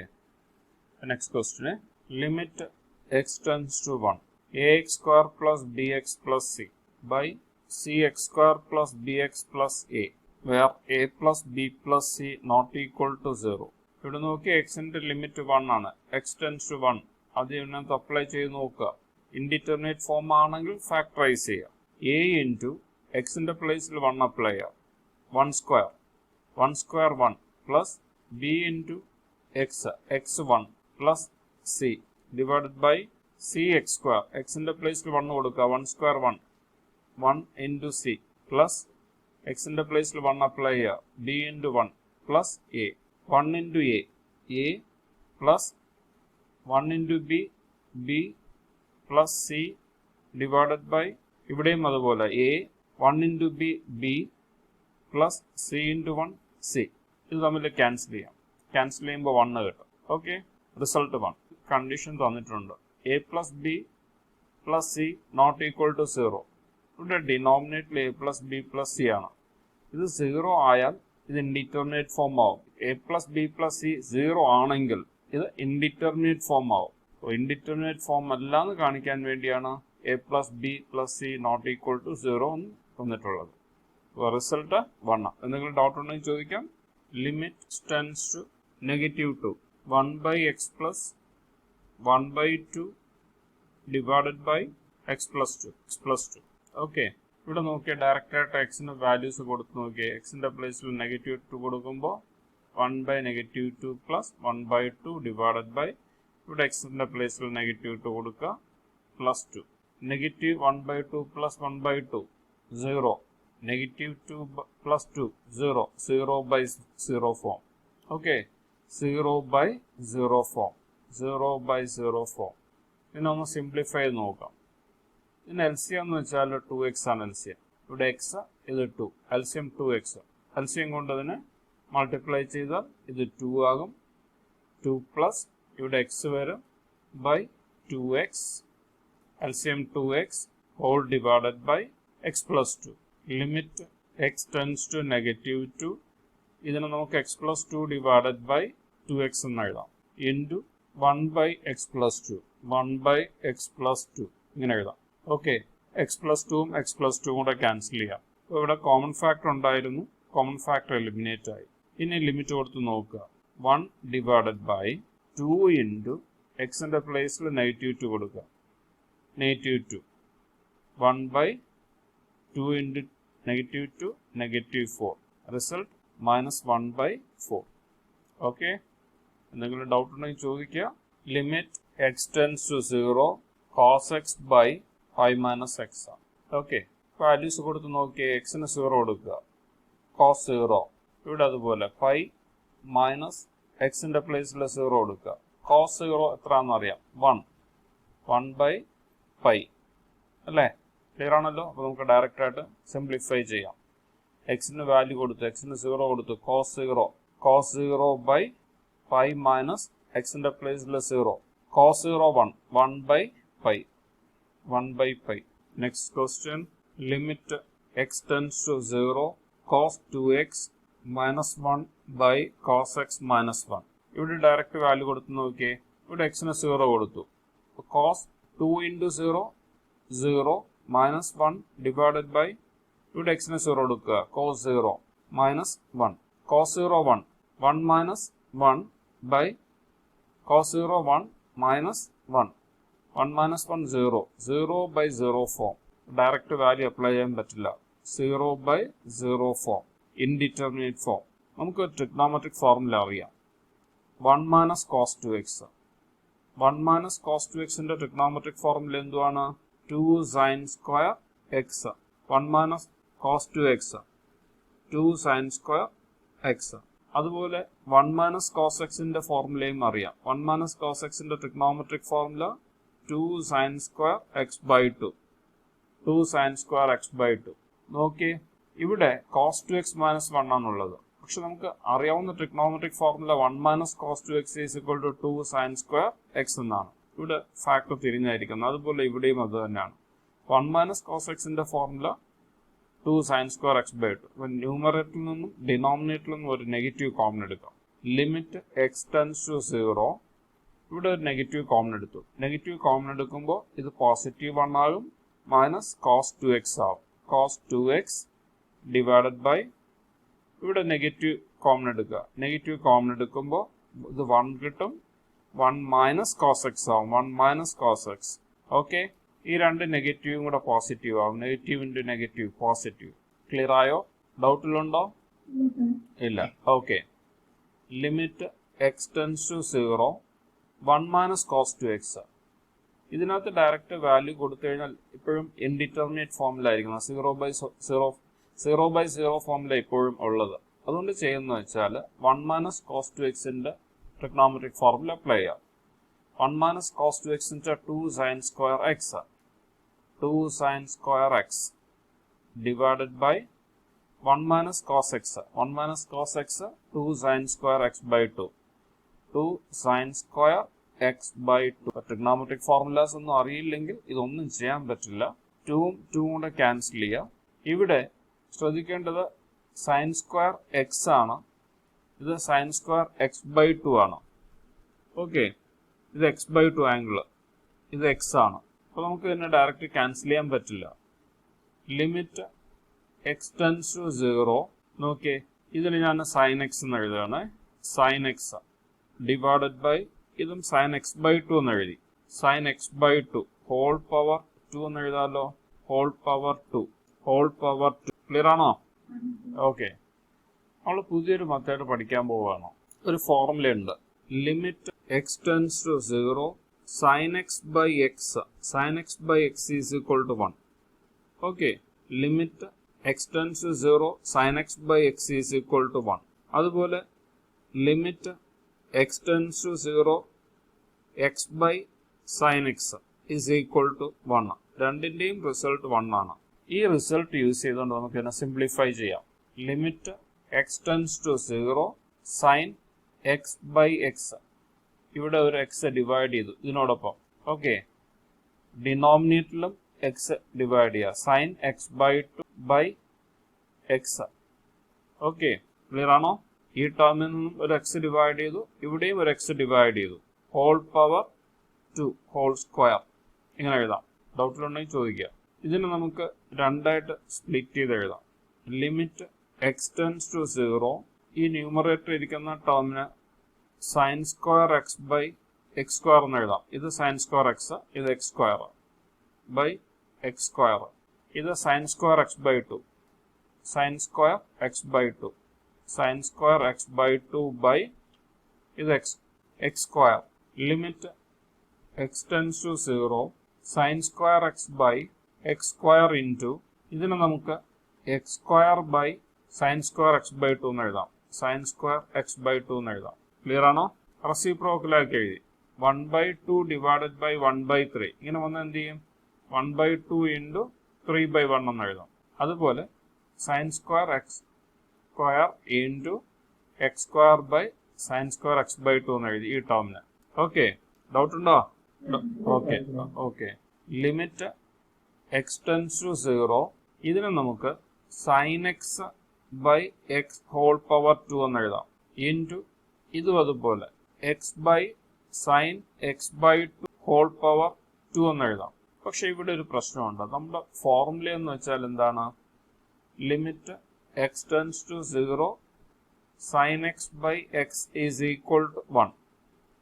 next question limit x tends to 1 ax square plus bx plus c by cx square plus bx plus a where a plus b plus c not equal to 0. ഇവിടെ നോക്കി എക്സിന്റെ limit 1 ആണ്. X tends to 1 അത് ഇതിനകത്ത് apply ചെയ്ത് നോക്കുക. Indeterminate form ആണെങ്കിൽ factorise ചെയ്യുക. a ഇൻറ്റു എക്സിന്റെ പ്ലേസിൽ 1 അപ്ലൈ ചെയ്യുക. 1 square 1 plus b into x 1 plus c divided by c x square എക്സിന്റെ പ്ലേസിൽ 1 കൊടുക്കുക. 1 സ്ക്വയർ 1 ഇൻറ്റു c പ്ലസ് എക്സിന്റെ പ്ലേസിൽ 1 അപ്ലൈ ചെയ്യുക. b into 1 plus a 1 into a plus 1 into b plus c divided by ഇവിടെയും അതുപോലെ a 1 into b plus c into 1 c. ഇത് തമ്മിൽ ക്യാൻസൽ ചെയ്യാം. ക്യാൻസൽ ചെയ്യുമ്പോൾ 1 കിട്ടും. Okay, result 1. കണ്ടീഷൻ തന്നിട്ടുണ്ട് a plus b plus c not equal to 0. ഇവിടെ ഡിനോമിനേറ്ററിൽ a plus b plus c ആണ്. ഇത് 0 ആയാൽ ഇത് ഇൻഡിറ്റർമിനേറ്റ് ഫോം ആവും. a plus b plus c 0 ആണെങ്കിൽ ഇത് ഇൻഡിറ്റർമിനേറ്റ് ഫോം ആവും. ഇൻഡിറ്റർമിനേറ്റ് ഫോം അല്ലാന്ന് കാണിക്കാൻ വേണ്ടിയാണ് a plus b plus c not equal to 0 എന്ന് തന്നിട്ടുള്ളത്. റിസൾട്ട് 1. എന്തെങ്കിലും ഡൗട്ട് ഉണ്ടെങ്കിൽ ചോദിക്കാം. limit tends to negative 2. 1 by x plus 1 by 2 divided by x plus 2. x plus 2. Okay. ഇവിടെ നോക്കിയാൽ ഡയറക്റ്റ് ആയിട്ട് എക്സിന് വാല്യൂസ് കൊടുത്ത് നോക്കിയാൽ എക്സിൻ്റെ പ്ലേസിൽ നെഗറ്റീവ് 2 കൊടുക്കുമ്പോൾ 1 by negative 2 plus 1 by 2 divided by ഇവിടെ എക്സിൻ്റെ പ്ലേസിൽ നെഗറ്റീവ് 2 കൊടുക്കുക plus 2. Negative 1 by 2 plus 1 by 2 0. Negative 2 plus 2 0. 0 by 0 form. Okay. 0 by 0 form. 0 by 0 form. ഇനി ഒന്ന് സിംപ്ലിഫൈ ചെയ്ത് നോക്കാം. ഇതിന് എൽസിയം എന്ന് വെച്ചാൽ 2x ആണ് എൽസിയം. ഇവിടെ എക്സ് ഇത് 2. LCM 2x. എൽസിയം കൊണ്ട് അതിനെ മൾട്ടിപ്ലൈ ചെയ്താൽ ഇത് 2 ആകും. 2 പ്ലസ് ഇവിടെ എക്സ് വരും ബൈ 2x. എൽസിയം 2x whole divided by x plus 2. Limit x tends to negative 2. ഇതിനെ നമുക്ക് X plus 2 divided by 2x എന്ന് എഴുതാം. Into 1 by x plus 2. 1 by x plus 2 ഇങ്ങനെ എഴുതാം. ഓക്കെ. എക്സ് പ്ലസ് 2ഉം എക്സ് പ്ലസ് 2ഉം കൂടെ ക്യാൻസൽ ചെയ്യാം. അപ്പോൾ ഇവിടെ കോമൺ ഫാക്ടർ ഉണ്ടായിരുന്നു. കോമൺ ഫാക്ടർ എലിമിനേറ്റ് ആയി. ഇനി ലിമിറ്റ് കൊടുത്ത് നോക്കുക. 1 ഡിവൈഡഡ് ബൈ 2 ഇൻറ്റു എക്സിൻ്റെ പ്ലേസിൽ നെഗറ്റീവ് 2 കൊടുക്കുക. Negative 2. 1 by 2 into negative 2 negative 4. Result -1 by 4. Okay. എന്തെങ്കിലും ഡൗട്ട് ഉണ്ടെങ്കിൽ ചോദിക്കുക. Limit x tends to 0 cos x by 5 minus x ആണ്. ഓക്കെ. വാല്യൂസ് കൊടുത്ത് നോക്കിയാൽ എക്സിന് 0 കൊടുക്കുക. cos 0. ഇവിടെ അതുപോലെ 5 മൈനസ് എക്സിൻ്റെ പ്ലേസിൽ 0 കൊടുക്കുക. cos 0 എത്രയാണെന്ന് അറിയാം. 1. 1 by 5 അല്ലേ? ക്ലിയർ ആണല്ലോ. അപ്പോൾ നമുക്ക് ഡയറക്റ്റ് ആയിട്ട് സിംപ്ലിഫൈ ചെയ്യാം. എക്സിന് വാല്യൂ കൊടുത്തു. എക്സിന് 0 കൊടുത്തു. cos 0. cos 0 by 5 മൈനസ് എക്സിൻ്റെ പ്ലേസിൽ 0. cos 0 1. 1 by 5. 1 by 5. Next question. Limit x tends to 0 cos 2x minus 1 by cos x minus 1. ഇവിടെ ഡയറക്റ്റ് വാല്യൂ കൊടുത്ത് നോക്കിയേ. ഇവിടെ എക്സിന് 0 കൊടുത്തു. cos 2 into 0 0 minus 1 divided by ഇവിടെ എക്സിന് 0 കൊടുക്കുക. cos 0 minus 1. cos 0 1. 1 minus 1 by cos 0 1 minus 1. 1 minus 1 0. 0 by 0 form. Direct value apply ചെയ്യാൻ പറ്റില്ല. 0 by 0 form. Indeterminate form. നമുക്ക് ട്രിഗ്നോമെട്രിക് ഫോർമുല അറിയാം. 1 minus cos 2x. 1 minus cos 2xന്റെ ട്രിഗ്നോമെട്രിക് ഫോർമുല എന്തുവാണ്? 2 sin square x. 1 minus cos 2x. 2 sin square x. അതുപോലെ 1 minus cos xന്റെ ഫോർമുലയും അറിയാം. 1 minus cos xന്റെ trigonometric formula 2 sin square x by 2. 2 sin square x by 2. നോക്കി, ഇവിടെ cos 2x minus 1 ആണുള്ളത്. പക്ഷെ നമുക്ക് അറിയാവുന്ന trigonometric formula 1 minus cos 2x is equal to 2 sin square x എന്നാണ്. ഇവിടെ ഫാക്ടർ തിരിഞ്ഞായിരിക്കുന്നത്. അതുപോലെ ഇവിടെയും അത് തന്നെയാണ്. 1 minus cos xന്റെ formula 2 sin square x by 2. അപ്പം ന്യൂമറേറ്ററിൽ നിന്നും ഡിനോമിനേറ്ററിൽ നിന്നും ഒരു നെഗറ്റീവ് കോമൺ എടുക്കാം. Limit x tends to 0. ഇവിടെ ഒരു നെഗറ്റീവ് കോമൺ എടുത്തു. നെഗറ്റീവ് കോമൺ എടുക്കുമ്പോൾ ഇത് പോസിറ്റീവ് 1 ആകും. മൈനസ് cos 2x ആവും. cos 2x ഡിവൈഡഡ് ബൈ ഇവിടെ നെഗറ്റീവ് കോമൺ എടുക്കുക. നെഗറ്റീവ് കോമൺ എടുക്കുമ്പോൾ ഇത് 1 കിട്ടും. 1 മൈനസ് cos x ആവും. 1 മൈനസ് cos x. ഓക്കെ. ഈ രണ്ട് നെഗറ്റീവും കൂടെ പോസിറ്റീവ് ആവും. Negative into negative positive. Clear ആയോ? ഡൗട്ടിലുണ്ടോ? ഇല്ല. Okay. Limit x tends to 0 1 minus cos 2x. ഇതിനകത്ത് ഡയറക്റ്റ് വാല്യൂ കൊടുത്തു കഴിഞ്ഞാൽ ഇപ്പോഴും ഇൻഡിറ്റർമിനേറ്റ് ഫോമിലായിരിക്കണം. 0 by 0 ഫോമില ഇപ്പോഴും ഉള്ളത്. അതുകൊണ്ട് ചെയ്യുന്നത് വെച്ചാൽ 1 മൈനസ് cos 2xന്റെ ട്രിഗ്നോമെട്രിക് ഫോർമുല അപ്ലൈ ചെയ്യാം. 1 minus cos 2x into 2 sin square x. 2 sin square x divided by 1 minus cos x. 1 minus cos x 2 sin square x by 2. 2 sin square x by 2. Trigonometric formulas ഒന്നും അറിയില്ലെങ്കിൽ ഇതൊന്നും ചെയ്യാൻ പറ്റില്ല. 2ഉം 2ഉം കൂടെ cancel ചെയ്യാം. ഇവിടെ ശ്രദ്ധിക്കേണ്ടത് sin square x ആണ്. ഇത് sin square x by 2 ആണ്. ഓക്കെ. ഇത് x by 2 ആംഗിൾ. ഇത് x ആണ്. അപ്പോൾ നമുക്ക് ഇതിനെ ഡയറക്റ്റ് ക്യാൻസൽ ചെയ്യാൻ പറ്റില്ല. Limit x tends to 0. നോക്കിയേ, ഇതിൽ ഞാൻ സൈൻ എക്സ് എന്ന് എഴുതുകയാണ്. സൈൻ എക്സ് ഡിവൈഡഡ് ബൈ ഇതും സൈൻ എക്സ് ബൈ 2 എന്ന് എഴുതി. Sine x by 2 whole power 2 എന്ന് എഴുതാമല്ലോ. Whole power 2 whole power 2. Clear ആണോ? ഓക്കെ. നമ്മൾ പുതിയൊരു മെത്തേഡ് പഠിക്കാൻ പോവുകയാണ്. ഒരു ഫോർമുല ഉണ്ട്. Limit x tends to 0 sine x by x. Sine x by x is equal to 1. Okay. Limit x tends to 0 sine x by x is equal to 1. അതുപോലെ limit x tends to 0 x by sine x is equal to 1. രണ്ടിൻ്റെയും result 1 ആണ്. ഈ result use ചെയ്തുകൊണ്ട് നമുക്ക് ഇതിനെ simplify ചെയ്യാം. Limit x tends to 0 sine x by x. ഇവിടെ ഒരു എക്സ് ഡിവൈഡ് ചെയ്തു ഇതിനോടൊപ്പം. ഓക്കെ. ഡിനോമിനേറ്ററിലും എക്സ് ഡിവൈഡ് ചെയ്യുക. Sine x by 2 by x. Okay. Clear ആണോ? ഈ ടേമിൽ നിന്നും ഒരു എക്സ് ഡിവൈഡ് ചെയ്തു, ഇവിടെയും ഒരു എക്സ് ഡിവൈഡ് ചെയ്തു. Whole power 2 whole square. ഇങ്ങനെ എഴുതാം. ഡൗട്ടിലുണ്ടെങ്കിൽ ചോദിക്കുക. ഇതിന് നമുക്ക് രണ്ടായിട്ട് സ്പ്ലിറ്റ് ചെയ്ത് എഴുതാം. ലിമിറ്റ് എക്സ് ടെൻസ് ടു 0 ഈ ന്യൂമറേറ്റർ ഇരിക്കുന്ന ടേമിന് sine square x by x square എന്ന് എഴുതാം. ഇത് സൈൻ സ്ക്വയർ എക്സ്, ഇത് x square by x square. ഇത് sine square x by 2 sine square x by 2 sine square x by 2 by ഇത് x square. Limit x tends to 0 sine square x by x square into ഇതിന് നമുക്ക് x square by sine square x by 2 എന്ന് എഴുതാം. Sign square x by 2 എന്ന് എഴുതാം. Clear ആണോ? റെസിപ്രോക്കലാക്കി എഴുതി. 1/2 divided by 1/3. ഇങ്ങനെ വന്ന് എന്ത് ചെയ്യും? 1/2 ഇൻറ്റു 3/1 എന്ന് എഴുതാം. അതുപോലെ sine square x square into x square by sine square x by 2 എന്ന് എഴുതി ഈ ടേമിന്. ഓക്കെ. ഡൗട്ട് ഉണ്ടോ? Okay. Okay. Limit x tends to 0 ഇതിന് നമുക്ക് sine x by x whole power 2 എന്ന് എഴുതാം. ഇൻറ്റു ഇതും അതുപോലെ x by sine x by 2 whole power 2 എന്ന് എഴുതാം. പക്ഷെ ഇവിടെ ഒരു പ്രശ്നമുണ്ട്. നമ്മുടെ ഫോർമുല എന്ന് വെച്ചാൽ എന്താണ്? Limit x tends to 0 sine x by x is equal to 1.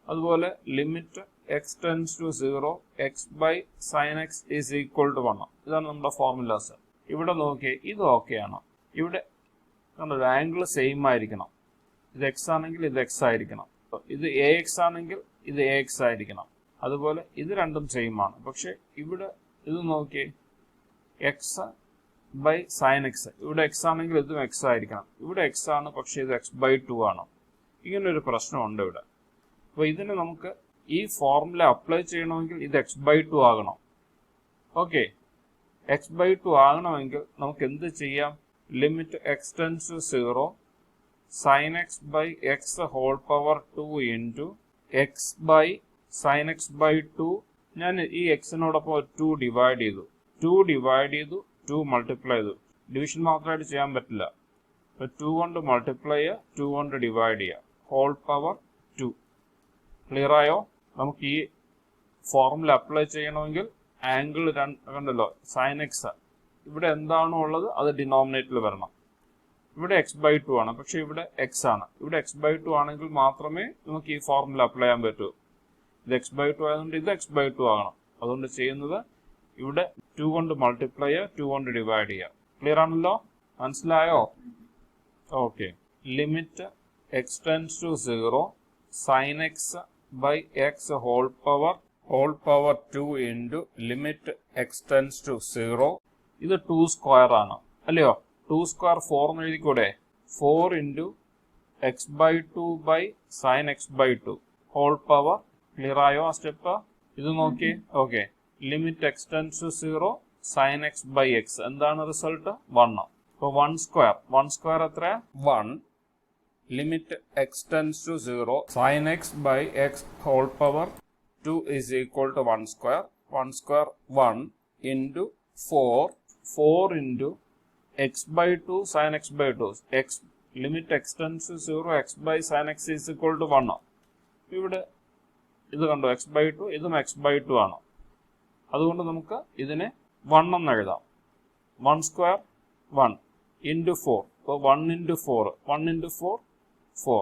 അതുപോലെ limit x tends to 0 x by sine x is equal to 1. ഇതാണ് നമ്മുടെ ഫോർമുലാസ്. ഇവിടെ നോക്കിയേ, ഇത് ഓക്കെയാണ്. ഇവിടെ കണ്ടൊരു ആംഗിൾ സെയിം ആയിരിക്കണം. ഇത് എക്സ് ആണെങ്കിൽ ഇത് എക്സ് ആയിരിക്കണം. ഇത് എ എക്സ് ആണെങ്കിൽ ഇത് എ എക്സ് ആയിരിക്കണം. അതുപോലെ ഇത് രണ്ടും സെയിം ആണ്. പക്ഷെ ഇവിടെ ഇത് നോക്കിയേ, എക്സ് ബൈ സൈൻ എക്സ്. ഇവിടെ എക്സ് ആണെങ്കിൽ ഇതും എക്സ് ആയിരിക്കണം. ഇവിടെ എക്സ് ആണ്, പക്ഷെ ഇത് എക്സ് ബൈ 2 ആണ്. ഇങ്ങനൊരു പ്രശ്നമുണ്ട് ഇവിടെ. അപ്പോൾ ഇതിന് നമുക്ക് ഈ ഫോർമുല അപ്ലൈ ചെയ്യണമെങ്കിൽ ഇത് എക്സ് ബൈ 2 ആകണം. ഓക്കെ. എക്സ് ബൈ 2 ആകണമെങ്കിൽ നമുക്ക് എന്ത് ചെയ്യാം? Limit x tends to 0 sine x by x whole power 2 into x by sine x by 2. ഞാൻ ഈ എക്സിനോടൊപ്പം 2 ഡിവൈഡ് ചെയ്തു. 2 മൾട്ടിപ്ലൈ ചെയ്തു. ഡിവിഷൻ മാത്രമായിട്ട് ചെയ്യാൻ പറ്റില്ല. 2 കൊണ്ട് മൾട്ടിപ്ലൈ ചെയ്യുക, 2 കൊണ്ട് ഡിവൈഡ് ചെയ്യുക. Whole power 2. ക്ലിയർ ആയോ? നമുക്ക് ഈ ഫോർമുല അപ്ലൈ ചെയ്യണമെങ്കിൽ ആംഗിൾ കണ്ടല്ലോ, സൈൻ എക്സ്. ഇവിടെ എന്താണോ ഉള്ളത് അത് ഡിനോമിനേറ്ററിൽ വരണം. ഇവിടെ എക്സ് ബൈ 2 ആണ്, പക്ഷെ ഇവിടെ എക്സ് ആണ്. ഇവിടെ എക്സ് ബൈ 2 ആണെങ്കിൽ മാത്രമേ നമുക്ക് ഈ ഫോർമുല അപ്ലൈ ചെയ്യാൻ പറ്റൂ. ഇത് എക്സ് ബൈ 2 ആയതുകൊണ്ട് ഇത് എക്സ് ബൈ 2 ആകണം. അതുകൊണ്ട് ചെയ്യുന്നത് ഇവിടെ 2 കൊണ്ട് മൾട്ടിപ്ലൈ ചെയ്യുക, 2 കൊണ്ട് ഡിവൈഡ് ചെയ്യുക. ക്ലിയർ ആണല്ലോ? മനസ്സിലായോ? Okay. Limit x tends to 0 sine x by x whole power 2 into limit x tends to 0. ഇത് 2 സ്ക്വയർ ആണ്, അല്ലയോ? 2 സ്ക്വയർ 4 എന്ന് എഴുതിക്കൂടെ? 4 into x by 2 by sine x by 2 whole power. Clear ആയോ ആ സ്റ്റെപ്പ്? ഇത് നോക്കി. Okay. Limit x tends to 0 sine x by x. എന്താണ് റിസൾട്ട്? 1. അപ്പോൾ 1 സ്ക്വയർ എത്ര? 1. Limit x tends to 0 sine x by x whole power 2 is equal to 1 square. 1 square 1 into 4 into x by 2 sin x by 2. X limit x tends to 0 x by sin x is equal to 1. ഇവിടെ ഇത് കണ്ടോ, x by 2, ഇതും x by 2 ആണ്. അതുകൊണ്ട് നമുക്ക് ഇതിനെ 1 എന്ന് എഴുതാം. 1 square 1 into 4. അപ്പോൾ 1 into 4. 1 into 4, 4.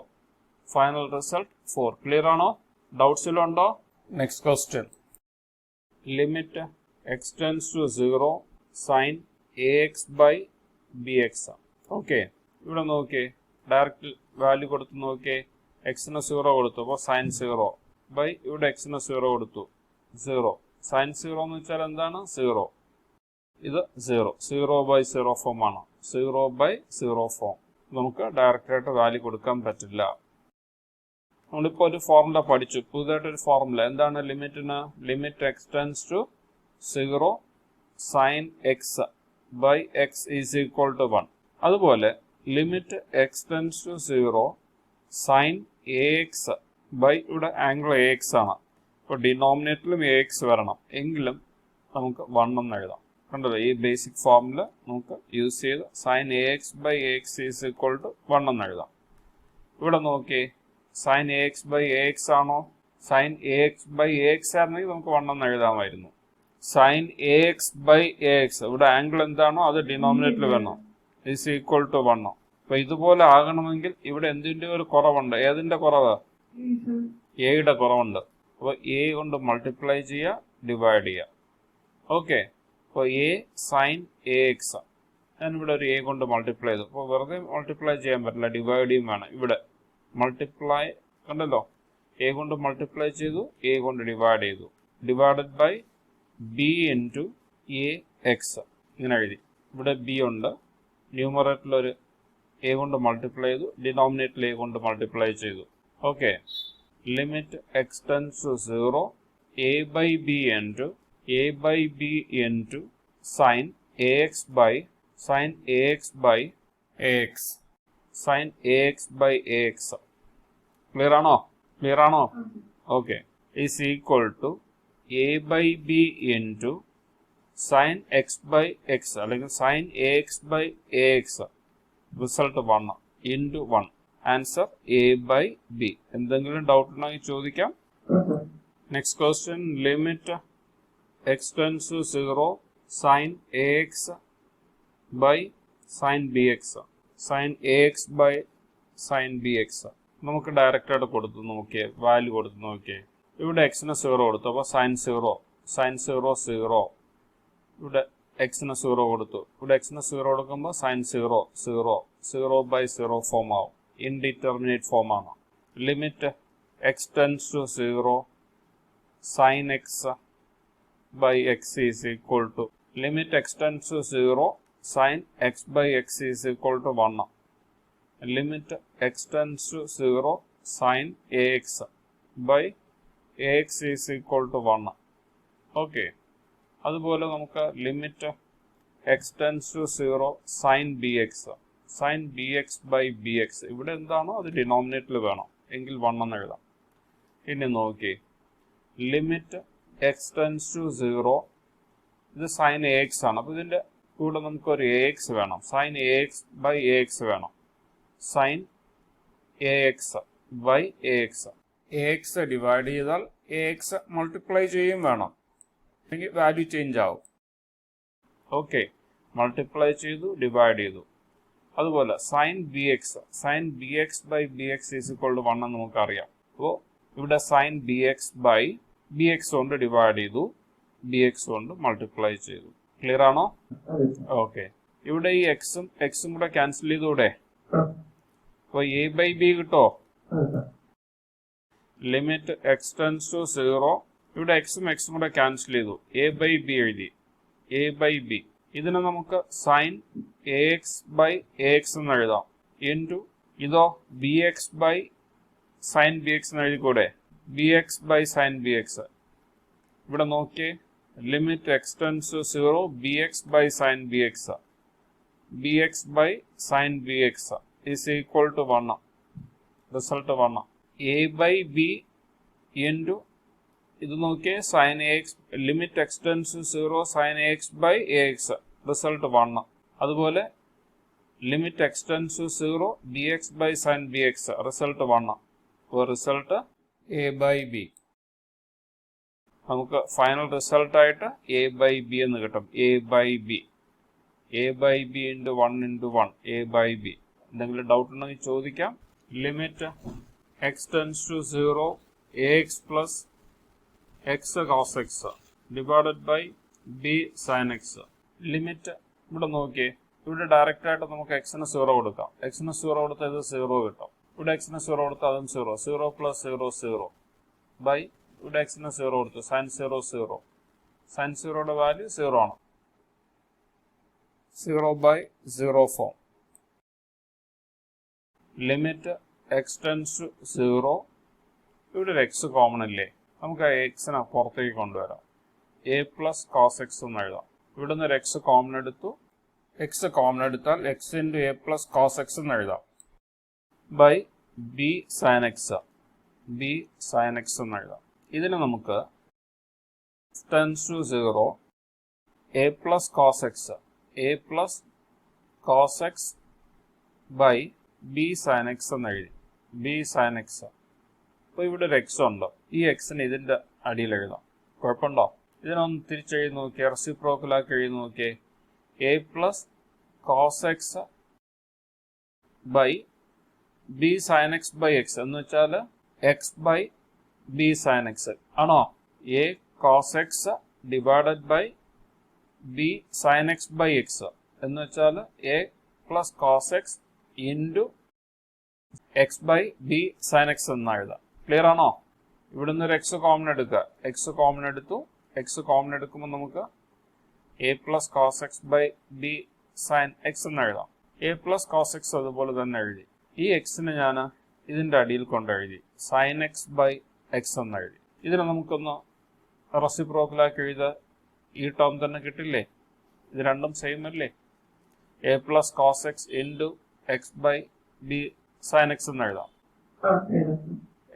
Final result 4. Clear ആണോ? Doubts ഉണ്ടോ? Next question. Limit x tends to 0 sin ax by bx. Okay. ഇവിടെ നോക്കിയേ. ഡയറക്റ്റ് വാല്യൂ കൊടുത്ത് നോക്കിയേ. എക്സിന് 0 കൊടുത്തു. അപ്പോൾ സൈൻ 0 ബൈ ഇവിടെ എക്സിന് 0 കൊടുത്തു. 0. സൈൻ 0 എന്ന് വെച്ചാൽ എന്താണ്? 0. ഇത് 0. 0 by 0 ഫോം ആണ്. 0 by 0 ഫോം. നമുക്ക് ഡയറക്റ്റായിട്ട് വാല്യൂ കൊടുക്കാൻ പറ്റില്ല. നമ്മളിപ്പോൾ ഒരു ഫോർമുല പഠിച്ചു. പുതുതായിട്ടൊരു ഫോർമുല. എന്താണ് ലിമിറ്റിന്? Limit x tends to 0 sine x by x is equal to 1. അതുപോലെ limit x tends to 0 sine a x by ഇവിടെ ആംഗിൾ എ എക്സ് ആണ്. ഇപ്പോൾ ഡിനോമിനേറ്ററിലും എ എക്സ് വരണം. എങ്കിലും നമുക്ക് 1 എന്ന് എഴുതാം. കണ്ടല്ലോ, ഈ ബേസിക് ഫോർമുല നമുക്ക് യൂസ് ചെയ്ത് sine a x by a x is equal to 1 എന്ന് എഴുതാം. ഇവിടെ നോക്കിയേ, sine a x by a x ആണോ? Sine a x by a x ആയിരുന്നെങ്കിൽ നമുക്ക് 1 എന്ന് എഴുതാമായിരുന്നു. Sine a x by a x ഇവിടെ ആംഗിൾ എന്താണോ അത് ഡിനോമിനേറ്ററിൽ വേണം. Is equal to 1. അപ്പൊ ഇതുപോലെ ആകണമെങ്കിൽ ഇവിടെ എന്തിന്റെ ഒരു കുറവുണ്ട്? ഏതിന്റെ കുറവ്? എയുടെ കുറവുണ്ട്. അപ്പോൾ എ കൊണ്ട് മൾട്ടിപ്ലൈ ചെയ്യുക, ഡിവൈഡ് ചെയ്യുക. ഓക്കെ. അപ്പോൾ എ സൈൻ എ എക്സ് ഞാനിവിടെ ഒരു എ കൊണ്ട് മൾട്ടിപ്ലൈ ചെയ്തു. അപ്പോൾ വെറുതെ മൾട്ടിപ്ലൈ ചെയ്യാൻ പറ്റില്ല, ഡിവൈഡ് ചെയ്യും വേണം. ഇവിടെ മൾട്ടിപ്ലൈ കണ്ടല്ലോ, എ കൊണ്ട് മൾട്ടിപ്ലൈ ചെയ്തു, എ കൊണ്ട് ഡിവൈഡ് ചെയ്തു. Divided by b into a x ഇങ്ങനെ എഴുതി. ഇവിടെ ബി ഉണ്ട്. ന്യൂമറേറ്ററിൽ ഒരു എ കൊണ്ട് മൾട്ടിപ്ലൈ ചെയ്തു, ഡിനോമിനേറ്ററിൽ എ കൊണ്ട് മൾട്ടിപ്ലൈ ചെയ്തു. Okay. Limit x tends to 0 a by b into a by b into sin ax by ax sin ax by ax. Clear ആണോ? Okay. Is equal to a by b into sin x by x അല്ലെങ്കിൽ sin ax by ax. Result 1 into 1. Answer a by b. എന്തെങ്കിലും doubt ഉണ്ടെങ്കിൽ ചോദിക്കാം. Next question. Limit x tends to 0 sin ax by sin bx. Sin ax by sin bx. നമുക്ക് direct ആയിട്ട് കൊടുത്തു നോക്കിയേ, value കൊടുത്തു നോക്കിയേ. ഇവിടെ എക്സിന് 0 കൊടുത്തു. അപ്പോൾ സൈൻ 0 0. ഇവിടെ എക്സിന് 0 കൊടുത്തു. ഇവിടെ എക്സിന് 0 കൊടുക്കുമ്പോൾ സൈൻ 0 0 by 0 ഫോം ആവും. ഇൻഡിറ്റർമിനേറ്റ് ഫോം ആണ്. Limit x tends to 0 sine x by x is equal to limit x tends to 0 sin x by x is equal to 1. Limit x tends to 0 sin ax by ax is equal to 1. Okay. അതുപോലെ നമുക്ക് limit x tends to 0 sin bx by bx ഇവിടെ എന്താണോ അത് ഡിനോമിനേറ്ററിൽ വേണം, എങ്കിൽ 1 എന്ന് എഴുതാം. ഇനി നോക്കി ലിമിറ്റ് x tends to 0 ഇത് സൈൻ എ എക്സ് ആണ്. അപ്പോൾ ഇതിൻ്റെ കൂടെ നമുക്കൊരു എ എക്സ് വേണം. Sine a x by a x വേണം. Sine a x by a x. A x divide ചെയ്താൽ എ എക്സ് മൾട്ടിപ്ലൈ ചെയ്യും വേണം, അല്ലെങ്കിൽ വാല്യൂ ചേഞ്ച് ആവും. ഓക്കെ. മൾട്ടിപ്ലൈ ചെയ്തു, ഡിവൈഡ് ചെയ്തു. അതുപോലെ sine b x by b x is equal to 1 എന്ന് നമുക്കറിയാം. അപ്പോൾ ഇവിടെ sine b x by b x കൊണ്ട് ഡിവൈഡ് ചെയ്തു, ബി എക്സ് കൊണ്ട് മൾട്ടിപ്ലൈ ചെയ്തു. ക്ലിയർ ആണോ? ഓക്കെ. ഇവിടെ ഈ എക്സും കൂടെ ക്യാൻസൽ ചെയ്തൂടെ? അപ്പോൾ എ ബൈ ബി കിട്ടോ? ലിമിറ്റ് എക്സ് ടെൻസ് ടു 0 ഇവിടെ എക്സും കൂടെ ക്യാൻസൽ ചെയ്തു, എ ബൈ ബി എഴുതി. എ ബൈ ബി ഇതിനെ നമുക്ക് sine a x by a x എന്ന് എഴുതാം. ഇൻറ്റു ഇതോ b x by sine b x എന്ന് എഴുതിക്കൂടെ? B x by sine b x. ഇവിടെ നോക്കിയേ, limit x tends to 0 b x by sine b x. B x by sine b x is equal to 1. Result 1. A by b into ഇത് നോക്കിയേ sine a x, limit x tends to 0 sine a x by a x. Result 1. അതുപോലെ limit x tends to 0 b x by sine b x. Result 1. അപ്പോൾ result a by b. നമുക്ക് final റിസൾട്ടായിട്ട് a by b എന്ന് കിട്ടും. A by b. a by b into 1 into 1 a by b. എന്തെങ്കിലും doubt ഉണ്ടെങ്കിൽ ചോദിക്കാം. Limit x tends to 0 ax plus x cos x divided by b sin x. Limit ഇവിടെ നോക്കിയേ, ഇവിടെ direct ആയിട്ട് നമുക്ക് എക്സിന് 0 കൊടുക്കാം. എക്സിന് 0 കൊടുത്താൽ ഇത് 0 കിട്ടും. ഇവിടെ എക്സിന് 0 കൊടുത്താൽ അതും 0. 0 പ്ലസ് 0 0 ബൈ ഇവിടെ എക്സിന് 0 കൊടുത്തു. സൈൻ 0 0. സൈൻ 0യുടെ വാല്യൂ 0 ആണ്. 0 ബൈ 0 ഫോം. Limit x tends to 0. ഇവിടെ ഒരു എക്സ് കോമൺ ഇല്ലേ, നമുക്ക് ആ എക്സിനെ പുറത്തേക്ക് കൊണ്ടുവരാം. എ പ്ലസ് കോസ് എക്സ് എന്ന് എഴുതാം. ഇവിടെ നിന്ന് ഒരു എക്സ് കോമൺ എടുത്തു. എക്സ് കോമൺ എടുത്താൽ x into a plus cos x എന്ന് എഴുതാം. By b sine x. B sine x എന്ന് എഴുതാം. ഇതിന് നമുക്ക് tends to 0 a plus cos x. A plus cos x by b sine x എന്ന് എഴുതി. B sine x. അപ്പോൾ ഇവിടെ ഒരു എക്സ് ഉണ്ട്. ഈ എക്സിന് ഇതിൻ്റെ അടിയിൽ എഴുതാം. കുഴപ്പമുണ്ടോ? ഇതിനൊന്ന് തിരിച്ചെഴുതി നോക്കിയേ, റെസിപ്രോക്കലാക്കി എഴുതി നോക്കിയേ. A plus cos x by b sine x by x എന്ന് വെച്ചാൽ x by b sine x ആണോ? A cos x divided by b sine x by x എന്ന് വെച്ചാൽ a plus cos x into x by b sine x എന്ന് എഴുതാം. Clear ആണോ? ഇവിടുന്ന് ഒരു എക്സ് കോമൺ എടുക്കുക. എക്സ് കോമൺ എടുത്തു. എക്സ് കോമൺ എടുക്കുമ്പോൾ നമുക്ക് a plus cos x by b sine x എന്ന് എഴുതാം. എ പ്ലസ് കോസ് എക്സ് അതുപോലെ തന്നെ എഴുതി. ഈ എക്സിന് ഞാൻ ഇതിൻ്റെ അടിയിൽ കൊണ്ട് എഴുതി. സൈൻ എക്സ് ബൈ എക്സ് എന്ന് എഴുതി. ഇതിനെ നമുക്കൊന്ന് റെസിപ്രോക്കലാക്കി എഴുത ഈ ടേം തന്നെ കിട്ടില്ലേ? ഇത് രണ്ടും സെയിം അല്ലേ? A plus cos x into x by b sine x എന്ന് എഴുതാം.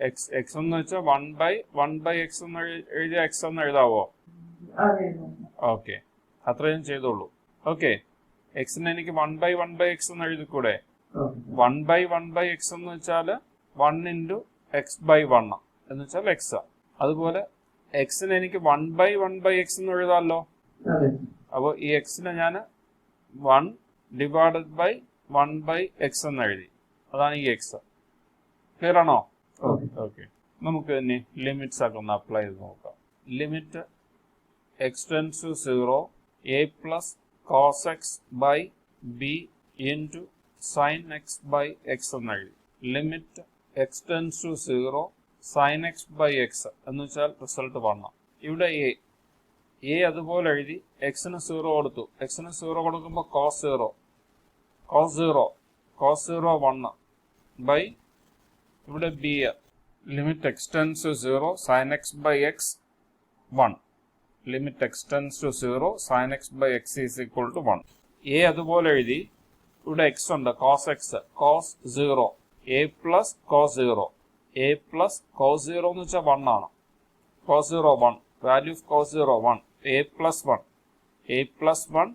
എക്സ് എന്ന് വെച്ചാൽ 1 ബൈ എക്സ് എന്ന് എഴുതിയ എക്സ് എന്ന് എഴുതാവോ? ഓക്കെ, അത്രയും ചെയ്തോളൂ. ഓക്കെ, എക്സിന് എനിക്ക് 1 ബൈ എക്സ് എന്ന് എഴുതിക്കൂടെ? 1 ബൈ എക്സ് എന്ന് വെച്ചാൽ 1 ഇൻറ്റു എക്സ് ബൈ 1 എന്ന് വെച്ചാൽ എക്സ്. അതുപോലെ എക്സിന് എനിക്ക് 1 ബൈ എക്സ് എന്ന് എഴുതാമല്ലോ. അപ്പോൾ ഈ എക്സിനെ ഞാൻ 1 ഡിവൈഡഡ് ബൈ 1 ബൈ എക്സ് എന്ന് എഴുതി. അതാണ് ഈ എക്സ്. ക്ലിയർ ആണോ? ഓക്കെ, നമുക്ക് ഇനി ലിമിറ്റ്സ് ഒക്കെ ഒന്ന് അപ്ലൈ ചെയ്ത് നോക്കാം. Limit x tends to 0 a plus cos x by b into sine x by x എന്ന് എഴുതി. Limit x tends to 0 sine x by x എന്ന് വെച്ചാൽ റിസൾട്ട് 1. ഇവിടെ എ അതുപോലെ എഴുതി. എക്സിന് 0 കൊടുത്തു. എക്സിന് 0 കൊടുക്കുമ്പോൾ കോസ് 0 1 ബൈ ഇവിടെ b. Limit x tends to 0 sine x by x 1. Limit x tends to 0 sine x by x is equal to 1. A അതുപോലെ എഴുതി. ഇവിടെ എക്സ് ഉണ്ട്. Cos x cos 0 a plus cos 0. A plus cos 0 എന്ന് വെച്ചാൽ 1 ആണ്. Cos 0 1. Value of cos 0 1. A plus 1. A plus 1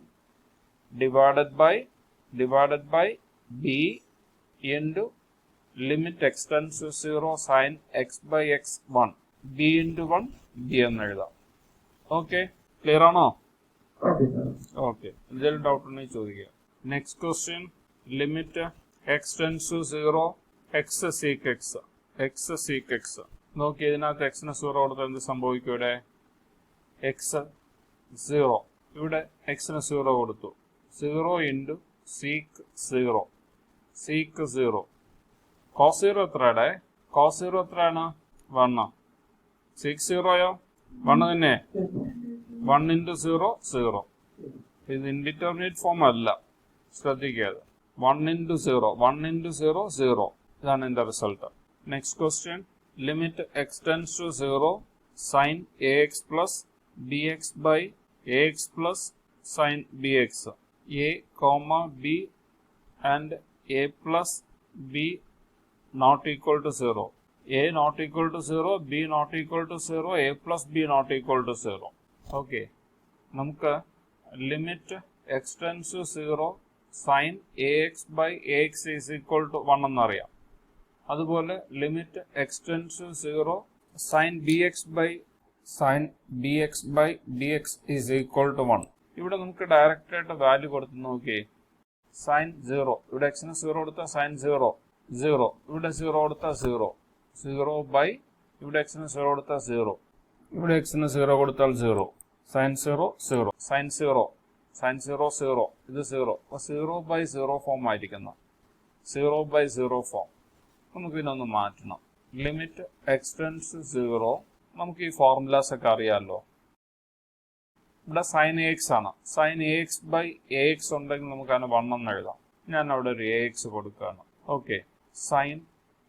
divided by b into limit x tends to 0 sine x by x 1. B into 1 b എന്ന് എഴുതാം. Okay, clear ആണോ? Okay, എന്തെങ്കിലും doubt ഉണ്ടെങ്കിൽ ചോദിക്കുക. Next question. Limit x tends to 0 x sec x. X sec x നോക്കി. ഇതിനകത്ത് എക്സിന് 0 കൊടുത്താൽ എന്ത് സംഭവിക്കും? ഇവിടെ എക്സ് 0. ഇവിടെ എക്സിന് 0 കൊടുത്തു. 0 ഇൻറ്റു സീക്ക് 0. സീക്ക് 0. കോസ് 0 എത്രയുടെ? കോസ് 0 എത്രയാണ്? 1. സീക്ക് 0യോ? 1 തന്നെ. 1 ഇൻറ്റു 0 0. ഇത് ഇൻഡിറ്റർമിനേറ്റ് ഫോം അല്ല, ശ്രദ്ധിക്കുക. 1 ഇൻറ്റു 0 0. ഇതാണ് എൻ്റെ result. Next question. Limit x tends to 0 sine a x plus b x by a x plus sine b x. A comma b and a plus b not equal to 0. A not equal to 0, B not equal to 0, A plus B not equal to 0. Okay. നമുക്ക് limit x tends to 0 sine a x by a x is equal to 1 എന്നറിയാം. അതുപോലെ limit x tends to 0 sine b x by b x is equal to 1. ഇവിടെ നമുക്ക് direct ആയിട്ട് value കൊടുത്ത് നോക്കിയേ. Sign 0, ഇവിടെ എക്സിന് 0 കൊടുത്താൽ സൈൻ 0, 0, ഇവിടെ 0 കൊടുത്താൽ 0, 0 ബൈ ഇവിടെ എക്സിന് 0 കൊടുത്താൽ 0, ഇവിടെ എക്സിന് 0 കൊടുത്താൽ 0, സൈൻ 0, 0, സൈൻ 0, സൈൻ 0, 0, ഇത് 0. അപ്പോൾ 0 ബൈ 0 ഫോം ആയിരിക്കുന്ന 0 ബൈ 0 ഫോം. നമുക്ക് ഇതിനൊന്ന് മാറ്റണം. Limit x tends 0. നമുക്ക് ഈ ഫോർമുലാസ് ഒക്കെ അറിയാമല്ലോ. ഇവിടെ സൈൻ എ എക്സ് ആണ്. Sine a x by a x ഉണ്ടെങ്കിൽ നമുക്ക് അതിന് 1 എന്ന് എഴുതാം. ഞാൻ അവിടെ ഒരു എ എക്സ് കൊടുക്കുകയാണ്. Okay, sine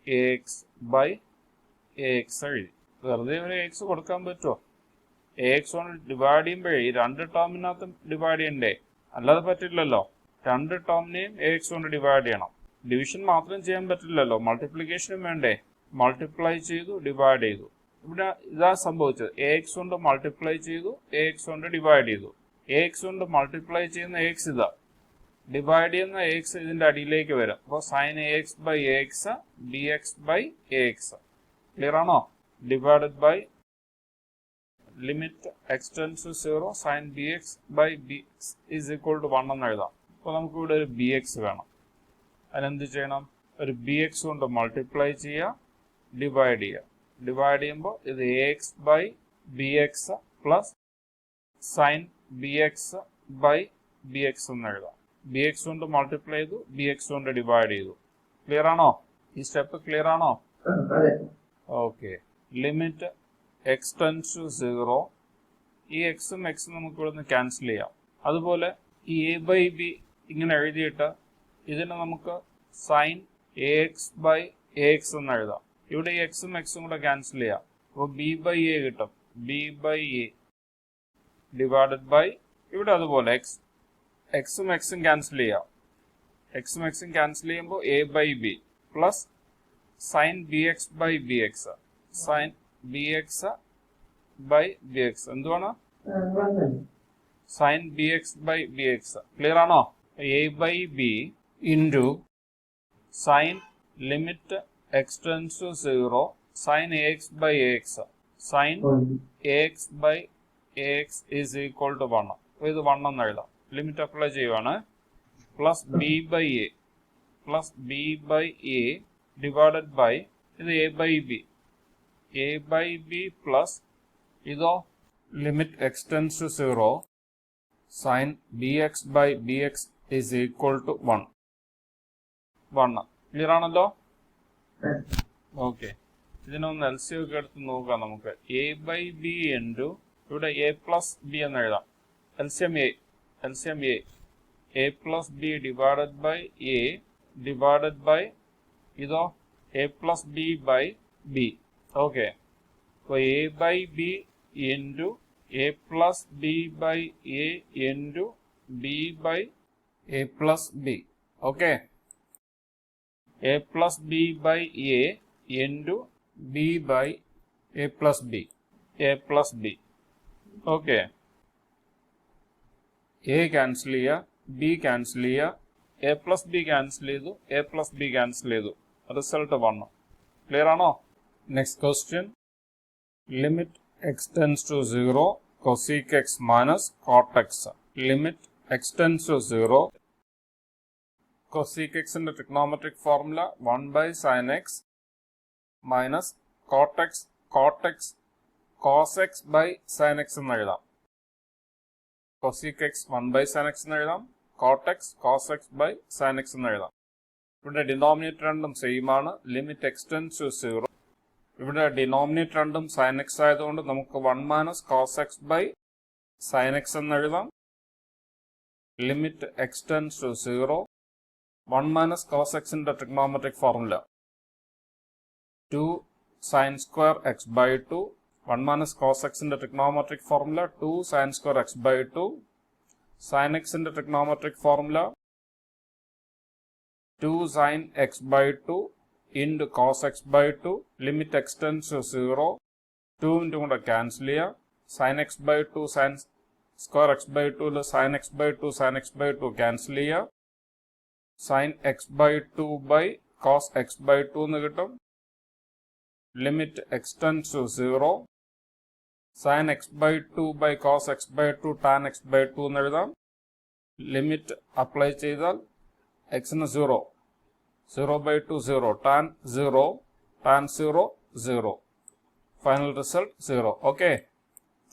a x by a x എഴുതി. വെറുതെ ഒരു എ എക്സ് കൊടുക്കാൻ പറ്റുമോ? എ എക്സ് കൊണ്ട് ഡിവൈഡ് ചെയ്യുമ്പോഴേ ഈ 2 ടേമിനകത്ത് ഡിവൈഡ് ചെയ്യണ്ടേ? അല്ലാതെ പറ്റില്ലല്ലോ. 2 ടേമിനെയും എ എക്സ് കൊണ്ട് ഡിവൈഡ് ചെയ്യണം. ഡിവിഷൻ മാത്രം ചെയ്യാൻ പറ്റില്ലല്ലോ, മൾട്ടിപ്ലിക്കേഷനും വേണ്ടേ? മൾട്ടിപ്ലൈ ചെയ്തു, ഡിവൈഡ് ചെയ്തു. ഇവിടെ ഇതാ സംഭവിച്ചത്. എ എക്സ് കൊണ്ട് മൾട്ടിപ്ലൈ ചെയ്തു, എ എക്സ് കൊണ്ട് ഡിവൈഡ് ചെയ്തു. എ എക്സ് കൊണ്ട് മൾട്ടിപ്ലൈ ചെയ്യുന്ന എ എക്സ് ഇതാ, ഡിവൈഡ് ചെയ്യുന്ന എ എക്സ് ഇതിന്റെ അടിയിലേക്ക് വരും. അപ്പോൾ sine a x by a x b x by a x. Clear ആണോ? Divided by limit x tends 0 sine b x by b x is equal to 1 എന്ന് എഴുതാം. അപ്പോൾ നമുക്ക് ഇവിടെ ഒരു ബി എക്സ് വേണം. അതിനെന്ത് ചെയ്യണം? ഒരു ബി എക്സ് കൊണ്ട് മൾട്ടിപ്ലൈ ചെയ്യുക, ഡിവൈഡ് ചെയ്യുക. ഡിവൈഡ് ചെയ്യുമ്പോൾ ഇത് a x by b x plus sine b x by b x എന്ന് എഴുതാം. ബി എക്സ് കൊണ്ട് മൾട്ടിപ്ലൈ ചെയ്തു, ബി എക്സ് കൊണ്ട് ഡിവൈഡ് ചെയ്തു. ക്ലിയർ ആണോ? ഈ സ്റ്റെപ്പ് ക്ലിയർ ആണോ? Okay. Limit x tends to 0. ഈ എക്സും എക്സും നമുക്ക് ഇവിടെ നിന്ന് ക്യാൻസൽ ചെയ്യാം. അതുപോലെ ഈ എ ബൈ ബി ഇങ്ങനെ എഴുതിയിട്ട് ഇതിനെ നമുക്ക് sine a x by a x എന്ന് എഴുതാം. ഇവിടെ ഈ എക്സും എക്സും കൂടെ ക്യാൻസൽ ചെയ്യാം. അപ്പോൾ ബി ബൈ എ കിട്ടും. B by a divided by ഇവിടെ അതുപോലെ എക്സും എക്സും ക്യാൻസൽ ചെയ്യാം. എക്സും എക്സും ക്യാൻസൽ ചെയ്യുമ്പോൾ a by b plus sine b x by b x. Sine b x by b x എന്തുവാണ്? Sine b x by b x. Clear ആണോ? A by b into sine limit x tends to 0 sine a x by a x. Sine a x by a x is equal to 1. അപ്പോൾ ഇത് 1 എന്ന് എഴുതാം. Limit apply ചെയ്യുവാണ്. Plus b by a plus b by a divided by ഇത് a by b. A by b plus ഇതോ limit x tends to 0 sine b x by b x is equal to 1. Clear ആണല്ലോ? Okay. ഇതിനൊന്ന് L C ഒക്കെ എടുത്ത് നോക്കാം നമുക്ക്. A by b into ഇവിടെ a plus b എന്ന് എഴുതാം. LCM a a plus b divided by a divided by ഇതോ a plus b by b. Okay. അപ്പോൾ a by b into a plus b by a into b by a plus b. Okay. A plus b by a into b by a plus b. A plus b. Okay. A cancel ചെയ്യുക, b cancel ചെയ്യുക, a plus b cancel ചെയ്തു, a plus b cancel ചെയ്തു. Result 1. Clear ആണോ? Next question. Limit x tends to 0 cosec x minus cot x. Limit x tends to 0 cosec x ന്റെ trigonometric formula 1 by sin x minus cot x cos x by sin x എന്ന് എഴുതാം. cosec x 1 by sin x എന്ന് എഴുതാം. cot x cos x by sin x എന്ന് എഴുതാം. ഇവിടെ denominator രണ്ടും same ആണ്. Limit x tends to 0. ഇവിടെ ഡിനോമിനേറ്റർ രണ്ടും sin x ആയതുകൊണ്ട് നമുക്ക് 1 minus cos x by sin x എന്ന് എഴുതാം. Limit x tends to 0 1 minus cos x in the trigonometric formula 2 sin square x by 2. 1 minus cos x in the trigonometric formula 2 sin square x by 2. Sin x in the trigonometric formula 2 sin x by 2 into cos x by 2. Limit x tends to 0. 2 into cancel here. Sin x by 2 sin square x by 2 sin x by 2 sin x by 2 cancel here. Sin x by 2 by cos x by 2 എന്ന് കിട്ടും. Limit x tends to 0. sin x by 2 by cos x by 2 tan x by 2 എന്ന് എഴുതാം. Limit apply ചെയ്താൽ എക്സിന് 0, 0 by 2 0, tan 0, tan 0 0, final result 0. Okay,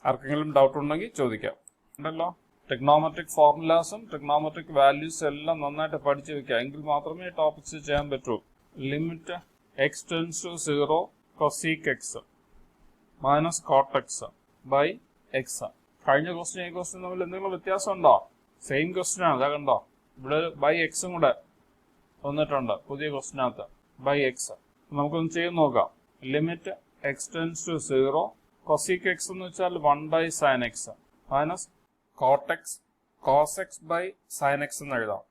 ആർക്കെങ്കിലും doubt ഉണ്ടെങ്കിൽ ചോദിക്കാം. ഉണ്ടല്ലോ, ട്രിഗ്നോമെട്രിക് ഫോർമുലാസും ട്രിഗ്നോമെട്രിക് വാല്യൂസ് എല്ലാം നന്നായിട്ട് പഠിച്ചു വെക്കുക, എങ്കിൽ മാത്രമേ ടോപ്പിക്സ് ചെയ്യാൻ പറ്റൂ. Limit x tends to 0 cosec x minus cot x by x. കഴിഞ്ഞ ക്വസ്റ്റ്യൻ ഈ ക്വസ്റ്റ്യൻ തമ്മിൽ എന്തെങ്കിലും വ്യത്യാസം ഉണ്ടോ? സെയിം ക്വസ്റ്റ്യൻ ആണ്. അതാ കണ്ടോ, ഇവിടെ ബൈ എക്സും കൂടെ വന്നിട്ടുണ്ട് പുതിയ ക്വസ്റ്റ്യനകത്ത്, ബൈ എക്സ്. നമുക്കൊന്ന് ചെയ്ത് നോക്കാം. Limit x tends to 0 cosec x എന്ന് വെച്ചാൽ 1 by sin x minus cot x cos x by sine x എന്ന് എഴുതാം.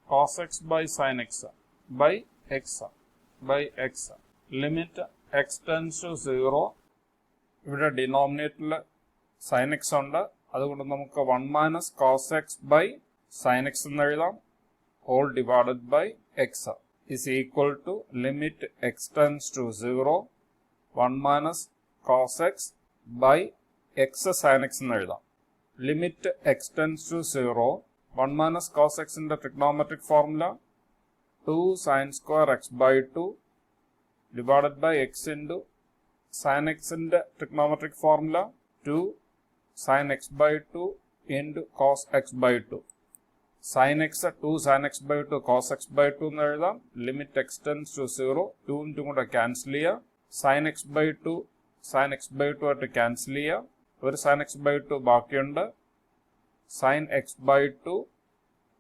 Cos x by sine x by x by x. Limit x tends to 0. ഇവിടെ ഡിനോമിനേറ്ററിൽ sign X ഉണ്ട്, അതുകൊണ്ട് നമുക്ക് 1 minus cos x by sin x എന്ന് എഴുതാം. all divided by x is equal to limit x tends to 0 1 minus cos x by x sin x എന്ന് എഴുതാം. Limit x tends to 0 1 minus cos x ന്റെ trigonometric formula 2 sin square x by 2 divided by x into sin x ന്റെ trigonometric formula 2 sin x by 2 into cos x by 2. sin x 2 sin x by 2 cos x by 2 എന്ന് എഴുതാം. Limit x tends to 0 2 ഇൻറ്റും കൂടെ cancel ചെയ്യുക. sin x by 2 sin x by 2 ആയിട്ട് cancel ചെയ്യുക. ഒരു sin x by 2 ബാക്കിയുണ്ട്. sin x by 2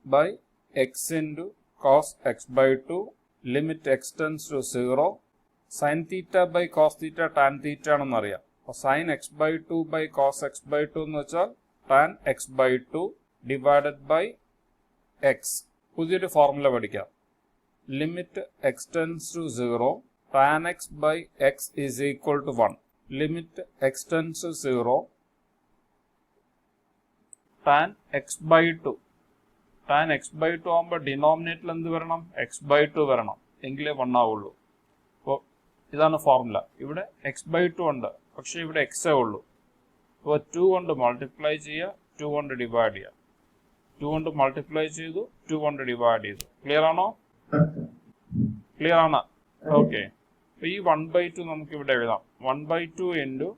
by x into cos x by 2. Limit x tends to 0. sin theta by cos theta tan തീറ്റ ആണെന്ന് അറിയാം. അപ്പോൾ sin x by 2 by cos x by 2 എന്ന് വെച്ചാൽ tan x by 2 divided by x. പുതിയൊരു formula പഠിക്കാം. Limit x tends to 0 tan x by x is equal to 1. Limit x tends to 0 tan x by 2. tan x by 2 ആകുമ്പോൾ ഡിനോമിനേറ്ററിൽ എന്ത് വരണം? x by 2 വരണം, എങ്കിലേ 1 ആവുള്ളൂ. അപ്പോൾ ഇതാണ് ഫോർമുല. ഇവിടെ x by 2 ഉണ്ട്, പക്ഷെ ഇവിടെ എക്സേ ഉള്ളൂ. അപ്പോൾ 2 കൊണ്ട് മൾട്ടിപ്ലൈ ചെയ്യുക, 2 കൊണ്ട് ഡിവൈഡ് ചെയ്യുക. 2 കൊണ്ട് മൾട്ടിപ്ലൈ ചെയ്തു, 2 കൊണ്ട് ഡിവൈഡ് ചെയ്തു. ക്ലിയർ ആണോ? ക്ലിയർ ആണ്. ഓക്കെ, അപ്പോൾ ഈ 1/2 നമുക്ക് ഇവിടെ എഴുതാം. 1/2 into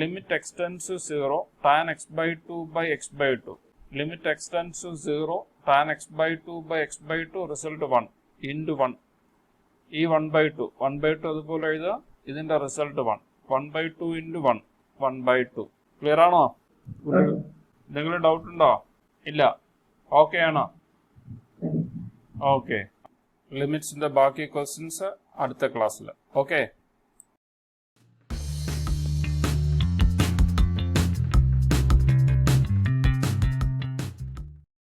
limit x tends to 0 tan x by 2 by x by 2. Limit x tends to 0 tan x by 2 by x by 2 result 1 into 1. ഈ 1/2 അതുപോലെ എഴുതുക. ഇതിന്റെ റിസൾട്ട് 1 1/2 ഇൻറ്റു 1 1/2. ക്ലിയർ ആണോ? എന്തെങ്കിലും ഡൗട്ട് ഉണ്ടോ? ഇല്ല. ഓക്കെ ആണോ? ഓക്കെ, ലിമിറ്റ്സിന്റെ ബാക്കി ക്വസ്റ്റ്യൻസ് അടുത്ത ക്ലാസ്സിൽ. ഓക്കെ.